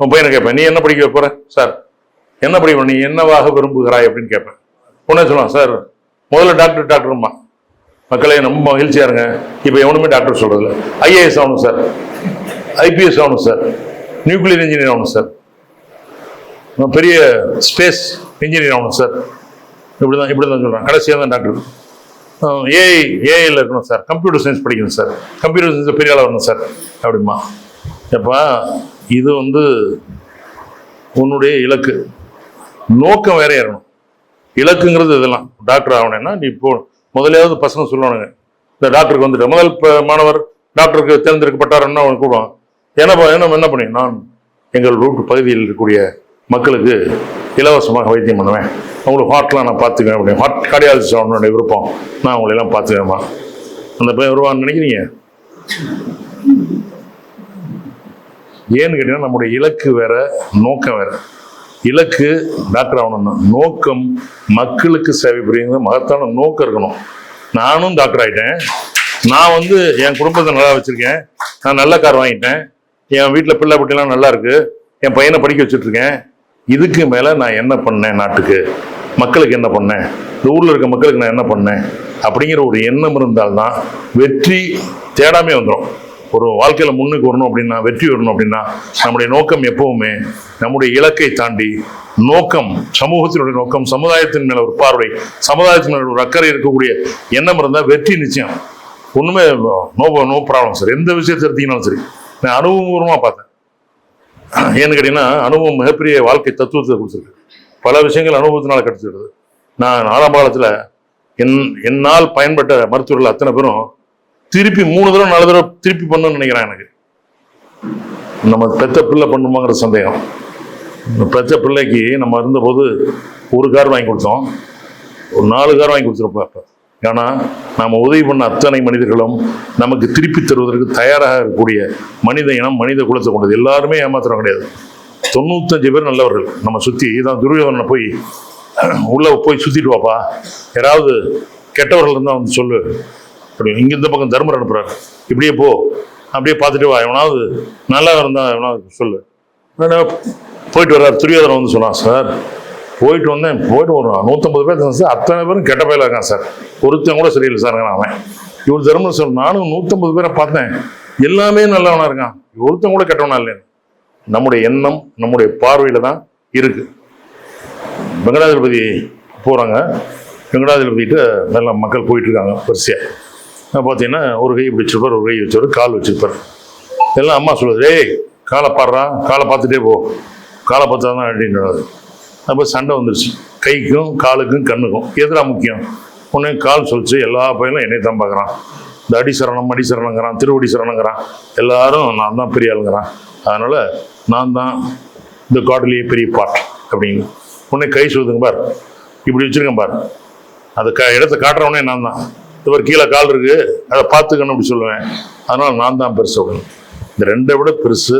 S1: உன் பையனை கேட்பேன், நீ என்ன படிக்க போற, சார் என்ன படிக்க, நீ என்னவாக விரும்புகிறாய் அப்படின்னு கேட்பேன். உடனே சொல்லுவான், சார் முதல்ல டாக்டர்மா, மக்களே ரொம்ப மகிழ்ச்சியா இருங்க. இப்போ எவனுமே டாக்டர் சொல்றதில்ல. ஐஏஎஸ் ஆகணும் சார், ஐபிஎஸ் ஆகணும் சார், நியூக்ளியர் இன்ஜினியர் ஆகணும் சார், பெரிய ஸ்பேஸ் இன்ஜினியர் ஆகணும் சார், இப்படிதான் சொல்றான். கடைசியாக தான் டாக்டர். ஏஐல இருக்கணும் சார், கம்ப்யூட்டர் சயின்ஸ் படிக்கணும் சார், கம்ப்யூட்டர் சயின்ஸில் பெரிய ஆளாக வரணும் சார் அப்படிமா. எப்பா இது உன்னுடைய இலக்கு, நோக்கம் வேற இருக்கணும். இலக்குங்கிறது இதெல்லாம். டாக்டர் ஆகணும்னா நீ இப்போ முதலையாவது பசங்க சொல்லணுங்க, இந்த டாக்டருக்கு வந்துட்டு முதல் மாணவர் டாக்டருக்கு தேர்ந்தெடுக்கப்பட்டாருன்னா அவன் கூடுவான். என்ன பண்ணி, நான் எங்கள் ரூட் பகுதியில் இருக்கக்கூடிய மக்களுக்கு இலவசமாக வைத்தியம் பண்ணுவேன், அவங்களுக்கு ஹார்ட்லாம் நான் பார்த்துக்குவேன் அப்படின்னு. ஹார்ட் கார்டியாலஜிஸ்ட் அவனுடைய விருப்பம், நான் அவங்களெல்லாம் பார்த்துக்குவேன்மா. அந்த பையன் வருவான்னு நினைக்கிறீங்க? ஏன்னு கேட்டீங்கன்னா நம்முடைய இலக்கு வேற, நோக்கம் வேற. இலக்கு டாக்டர் ஆகணும்னா, நோக்கம் மக்களுக்கு சேவை புரியுங்க, மகத்தான நோக்கம் இருக்கணும். நானும் டாக்டர் ஆகிட்டேன், நான் என் குடும்பத்தை நல்லா வச்சுருக்கேன், நான் நல்ல கார் வாங்கிட்டேன், என் வீட்டில் பிள்ளை பட்டிலாம் நல்லா இருக்குது, என் பையனை படிக்க வச்சுட்ருக்கேன். இதுக்கு மேலே நான் என்ன பண்ணேன், நாட்டுக்கு மக்களுக்கு என்ன பண்ணேன், இந்த ஊரில் இருக்க மக்களுக்கு நான் என்ன பண்ணேன் அப்படிங்கிற ஒரு எண்ணம் இருந்தால்தான் வெற்றி தேடாமே வந்துடும். ஒரு வாழ்க்கையில் முன்னுக்கு வரணும் அப்படின்னா, வெற்றி வரணும் அப்படின்னா நம்முடைய நோக்கம் எப்பவுமே நம்முடைய இலக்கை தாண்டி நோக்கம், சமூகத்தினுடைய நோக்கம், சமுதாயத்தின் மேல ஒரு பார்வை, சமுதாயத்தின் மேல ஒரு அக்கறை இருக்கக்கூடிய எண்ணம் இருந்தால் வெற்றி நிச்சயம். ஒன்றுமே நோ ப்ராப்ளம் சார். எந்த விஷயத்தை எடுத்தீங்கன்னாலும் சரி, நான் அனுபவபூர்வமாக பார்த்தேன். ஏன்னு கேட்டீங்கன்னா அனுபவம் மிகப்பெரிய வாழ்க்கை தத்துவத்தை கொடுத்துருக்கு. பல விஷயங்கள் அனுபவத்தினால கிடைச்சிருக்குது. நான் 4ஆம் காலத்தில் என்னால் பயன்பட்ட மருத்துவர்கள் அத்தனை பேரும் திருப்பி 3 தடவை 4 தடவை திருப்பி பண்ணணும்னு நினைக்கிறேன். எனக்கு நம்ம பெத்த பிள்ளை பண்ணுமாங்கிற சந்தேகம். பெத்த பிள்ளைக்கு நம்ம இருந்தபோது ஒரு கார் வாங்கி கொடுத்தோம், ஒரு 4 கார் வாங்கி கொடுத்துருப்போம். அப்போ ஏன்னா நாம் உதவி பண்ண அத்தனை மனிதர்களும் நமக்கு திருப்பி தருவதற்கு தயாராக இருக்கக்கூடிய மனித இனம், மனித குலத்தை கொண்டது. எல்லாருமே ஏமாத்திரம் கிடையாது. 95 பேர் நல்லவர்கள் நம்ம சுற்றி. இதான் துரியோதனை போய் உள்ள போய் சுற்றிட்டு வாப்பா, யாராவது கெட்டவர்கள் இருந்தால் வந்து சொல்லு அப்படி. இங்கே இந்த பக்கம் தர்மர் அனுப்புகிறார், இப்படியே போ, அப்படியே பார்த்துட்டு வா, எவனாவது நல்லா இருந்தால் எவனாவது சொல்லு. போயிட்டு வர்றார். துரியோதனை வந்து சொன்னான், சார் போயிட்டு வந்தேன், போயிட்டு ஒரு 150 பேர் சார், அத்தனை பேரும் கெட்ட பயில இருக்கான் சார், ஒருத்தன் கூட சரியில்லை சார். அவன் இவர் தர்மர் சொல், நானும் 150 பேரை பார்த்தேன், எல்லாமே நல்லவனா இருக்கான், ஒருத்தன் கூட கெட்டவனா இல்லைன்னு. நம்முடைய எண்ணம் நம்முடைய பார்வையில் தான் இருக்கு. வெங்கடாஜலபதி போகிறாங்க, வெங்கடாஜலபதிட்டு நல்லா மக்கள் போயிட்டு இருக்காங்க வரிசையாக. பார்த்தீங்கன்னா ஒரு கை பிடிச்சிருப்பார், ஒரு கை வச்சிருப்பார், கால் வச்சிருப்பார். எல்லாம் அம்மா சொல்லுது, ஏய் காலை பாடுறான், காலை பார்த்துட்டே போ, காலை பார்த்தா தான் அப்படின்றது. அப்போ சண்டை வந்துருச்சு, கைக்கும் காலுக்கும் கண்ணுக்கும் எதிரா முக்கியம். உடனே கால் சொல்லிச்சு, எல்லா பையனும் என்னை தான் பார்க்குறான், இந்த அடிசரணங்கிறான், திருவடி சரணங்கிறான், எல்லாரும் நான் தான் பெரிய ஆளுங்கிறான், அதனால் நான் தான் இந்த காட்டிலேயே பெரிய பாட் அப்படின்னு. உடனே கை சொல்லுதுங்க பார், இப்படி வச்சுருக்கேன் பார், அது இடத்த காட்டுறவனே நான் தான். இவர் கீழே கால் இருக்குது, அதை பார்த்துக்கணும் அப்படி சொல்லுவேன், அதனால் நான் தான் பெருசு அப்படின்னு. இந்த 2 விட பெருசு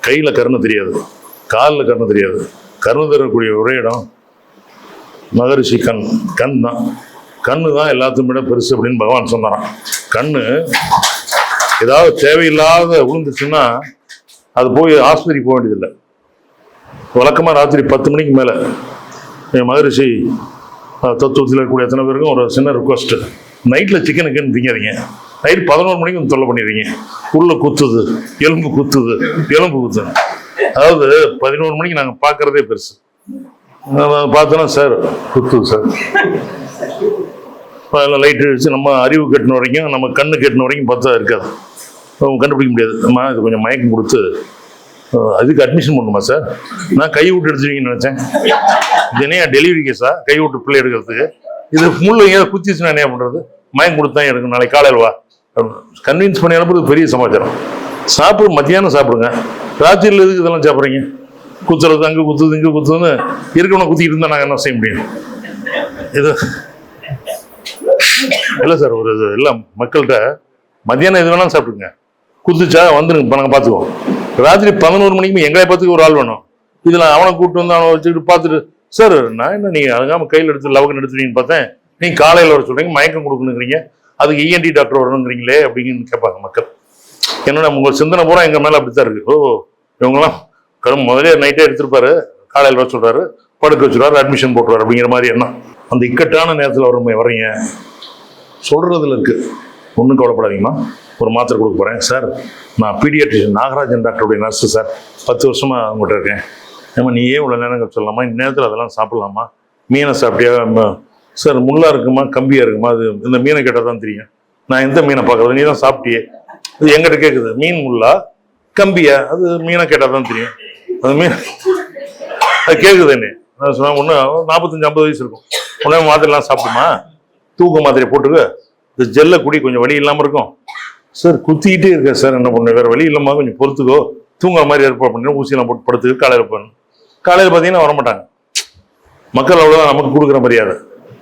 S1: கையில் கருணை தெரியாது, காலில் கருணை தெரியாது. கருணை தரக்கூடிய ஒரே இடம் மகரிஷி கண் தான். கண்ணு தான் எல்லாத்தையும் விட பெருசு அப்படின்னு பகவான் சொன்னாராம். கண்ணு ஏதாவது தேவையில்லாத விழுந்துச்சுன்னா அது போய் ஆஸ்பத்திரிக்கு போக வேண்டியதில்லை. வழக்கமாக ராத்திரி 10 மணிக்கு மேலே மகரிஷி தத்துவத்தில் இருக்கக்கூடிய எத்தனை பேருக்கும் ஒரு சின்ன ரிக்வஸ்ட்டு, நைட்டில் சிக்கனுக்குன்னு திங்காதீங்க, நைட் 11 மணிக்கு வந்து தொல்லை பண்ணிடுறீங்க, உள்ள குத்துது, எலும்பு குத்துது. அதாவது 11 மணிக்கு நாங்கள் பார்க்குறதே பெருசு. பார்த்தோன்னா சார் குத்துது சார், லைட் அடிச்சு நம்ம அறிவு கட்டின வரைக்கும், நம்ம கண்ணு கட்டின வரைக்கும் பார்த்தா இருக்காது, கண்டுபிடிக்க முடியாது. நம்ம இது கொஞ்சம் மயக்கம் கொடுத்து அதுக்கு அட்மிஷன் பண்ணுமா சார், நான் கை விட்டு எடுத்துருவீங்கன்னு நினச்சேன். இது என்ன டெலிவரி கேஸா, கை விட்டு பிள்ளை எடுக்கிறதுக்கு? இது முள்ளு ஏதாவது குத்திச்சுன்னா என்ன பண்ணுறது, மயக்கம் கொடுத்தா எடுக்கும், நாளைக்கு காலையில் வா கன்வின்ஸ் பண்ணி அனுப்புறது பெரிய சமாச்சாரம். சாப்பிடு, மத்தியானம் சாப்பிடுங்க, ராத்திரியில் எதுக்கு இதெல்லாம் சாப்பிட்றீங்க? குத்துறது அங்கே குத்துது இங்கே குத்துதுன்னு இருக்கவனை குத்திக்கிட்டு இருந்தால் நாங்கள் என்ன செய்ய முடியும்? இது இல்லை சார், ஒரு இது இல்லை, மக்கள்கிட்ட மத்தியானம் எது வேணாலும் சாப்பிடுங்க, குத்துச்சா வந்துருங்க, இப்போ நாங்கள் பார்த்துக்குவோம். ராத்திரி 11 மணிக்கு எங்களை பார்த்துக்க ஒரு ஆள் வேணும். இதில் அவனை கூப்பிட்டு வந்து அவனை வச்சுக்கிட்டு பார்த்துட்டு, சார் நான் என்ன நீங்கள் அழகாமல் கையில் எடுத்து லவகன் எடுத்துட்டீங்கன்னு பார்த்தேன், நீங்கள் காலையில் வர சொல்கிறீங்க, மயக்கம் கொடுக்கணுங்கிறீங்க, அதுக்கு ENT டாக்டர் வரணுங்கிறீங்களே அப்படின்னு கேட்பாங்க மக்கள். என்னன்னா உங்கள் சிந்தனை பூரா எங்கள் மேலே அப்படித்தான் இருக்குது. ஓ இவங்கெல்லாம் முதலே நைட்டே எடுத்துருப்பாரு, காலையில் வர சொல்கிறாரு, படுக்க வச்சுருவாரு, அட்மிஷன் போட்டுருவார் அப்படிங்கிற மாதிரி எண்ணம். அந்த இக்கட்டான நேரத்தில் வர்றீங்க சொல்கிறதுல இருக்குது. ஒன்றும் கவலைப்படாதீங்கம்மா, ஒரு மாத்திரை கொடுக்க போகிறேன் சார், நான் பீடியாட்ரிஷியன் நாகராஜன் டாக்டருடைய நர்ஸு சார், 10 வருஷமாக அவங்ககிட்ட இருக்கேன். ஏமா நீ ஏன் இவ்வளோ நேரங்கள் சொல்லலாமா, இந்த நேரத்தில் அதெல்லாம் சாப்பிட்லாமா, மீனை சாப்பிட்டியா சார், முள்ளாக இருக்குமா கம்பியாக இருக்குமா, அது இந்த மீனை கேட்டால் தான் தெரியும், நான் எந்த மீனை பார்க்குறது, நீ தான் சாப்பிட்டியே, அது எங்கிட்ட கேட்குது, மீன் முள்ளா கம்பியா, அது மீனை கேட்டால் தான் தெரியும், அது மீன் அது கேட்குது என்ன. நான் சொன்னேன், ஒன்று 45-50 வயசு இருக்கும், உடனே மாத்திரைலாம் சாப்பிடுமா, தூக்க மாத்திரை போட்டுக்க, இந்த ஜெல்லை குடி, கொஞ்சம் வலி இல்லாமல் இருக்கும். சார் குத்திக்கிட்டே இருக்கேன் சார், என்ன பண்ண, வேறு வழி இல்லாமல் கொஞ்சம் பொறுத்துக்கோ, தூங்குற மாதிரி ஏற்பாடு பண்ணி ஊசியெல்லாம் போட்டு படுத்துக்கு காலையில் போகணும். காலையில் பார்த்தீங்கன்னா வரமாட்டாங்க மக்கள். அவ்வளோதான் நமக்கு கொடுக்குற மரியாதை.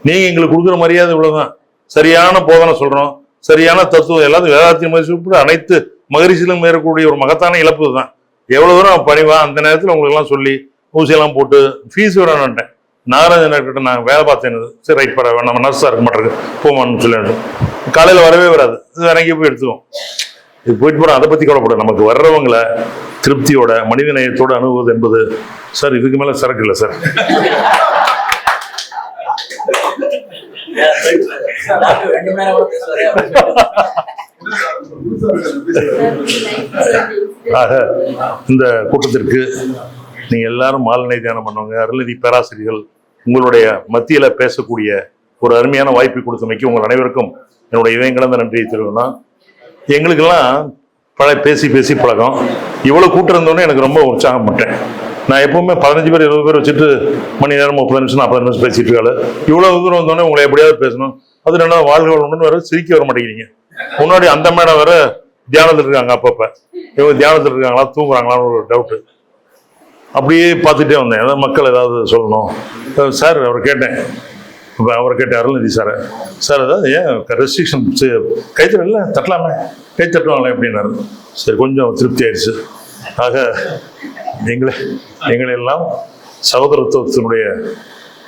S1: நீங்கள் எங்களுக்கு கொடுக்குற மரியாதை இவ்வளோதான். சரியான போதனை சொல்கிறோம், சரியான தத்துவம், எல்லாத்தையும் வேதாத்திய மதிப்பு அனைத்து மகரிஷிலும் மேற்கக்கூடிய ஒரு மகத்தான இழப்பு தான். எவ்வளோ தூரம் பணிவா அந்த நேரத்தில் உங்களுக்கெல்லாம் சொல்லி ஊசியெல்லாம் போட்டு ஃபீஸ் விடணுன்ட்டேன். நாகராஜன் டாக்டர்கிட்ட நான் வேலை பார்த்தேன், சரி ரைட் பட நம்ம நர்ஸாக இருக்க மாட்டேருக்கு போமான்னு சொல்லி காலையில் வரவே வராது, இது இறங்கி போய் எடுத்துக்கும். இது போயிட்டு போகிறோம், அதை பற்றி கவலைப்படும். நமக்கு வர்றவங்களை திருப்தியோட மனித நேயத்தோடு அணுகுவது என்பது சார் இதுக்கு மேலே சரக்கு இல்லை சார். ஆக இந்த கூட்டத்திற்கு நீங்க எல்லாரும் மாலனை தியானம் பண்ணவங்க, அருள்நிதி பேராசிரியர்கள், உங்களுடைய மத்தியில பேசக்கூடிய ஒரு அருமையான வாய்ப்பை கொடுத்தமைக்கு உங்கள் அனைவருக்கும் என்னுடைய இதயம் கலந்த நன்றியை தெரிவிக்கணும். எங்களுக்கெல்லாம் பேசி பேசி பழக்கம். இவ்வளவு கூட்டம் இருந்தோடனே எனக்கு ரொம்ப உற்சாகப்பட்டேன். நான் எப்பவுமே 15 பேர் 20 பேர் வச்சுட்டு மணி நேரம் 30 நிமிஷம் 40 நிமிஷம் பேசிட்டு இருக்காரு. இவ்வளவு தூரம் வந்தோடனே உங்களை எப்படியாவது பேசணும், அது ரெண்டாவது வாழ்க்கை ஒன்று வேற சிரிக்க வர மாட்டேங்கிறீங்க. முன்னாடி அந்த மேடம் வேற தியானத்தில் இருக்காங்க, அப்பப்ப இவங்க தியானத்தில் இருக்காங்களா தூங்குறாங்களான்னு ஒரு டவுட்டு. அப்படியே பார்த்துட்டே வந்தேன், ஏதாவது மக்கள் ஏதாவது சொல்லணும் சார். அவர் கேட்டேன், இப்போ அவர் கேட்ட அருள்நிதி சார் அதாவது ஏன் ரெஸ்ட்ரிக்ஷன் கைத்தறி இல்லை தட்டலாமே கை தட்டுவாங்களே அப்படின்னாரு. சரி கொஞ்சம் திருப்தி ஆயிடுச்சு. ஆக எங்களெல்லாம் சகோதரத்துவத்தினுடைய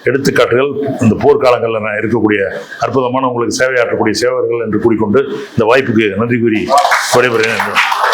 S1: எடுத்துக்காட்டுகள் இந்த போர்க்காலங்களில் நான் இருக்கக்கூடிய அற்புதமான உங்களுக்கு சேவையாற்றக்கூடிய சேவர்கள் என்று கூறிக்கொண்டு இந்த வாய்ப்புக்கு நன்றி கூறி விடைபெறுகிறேன்.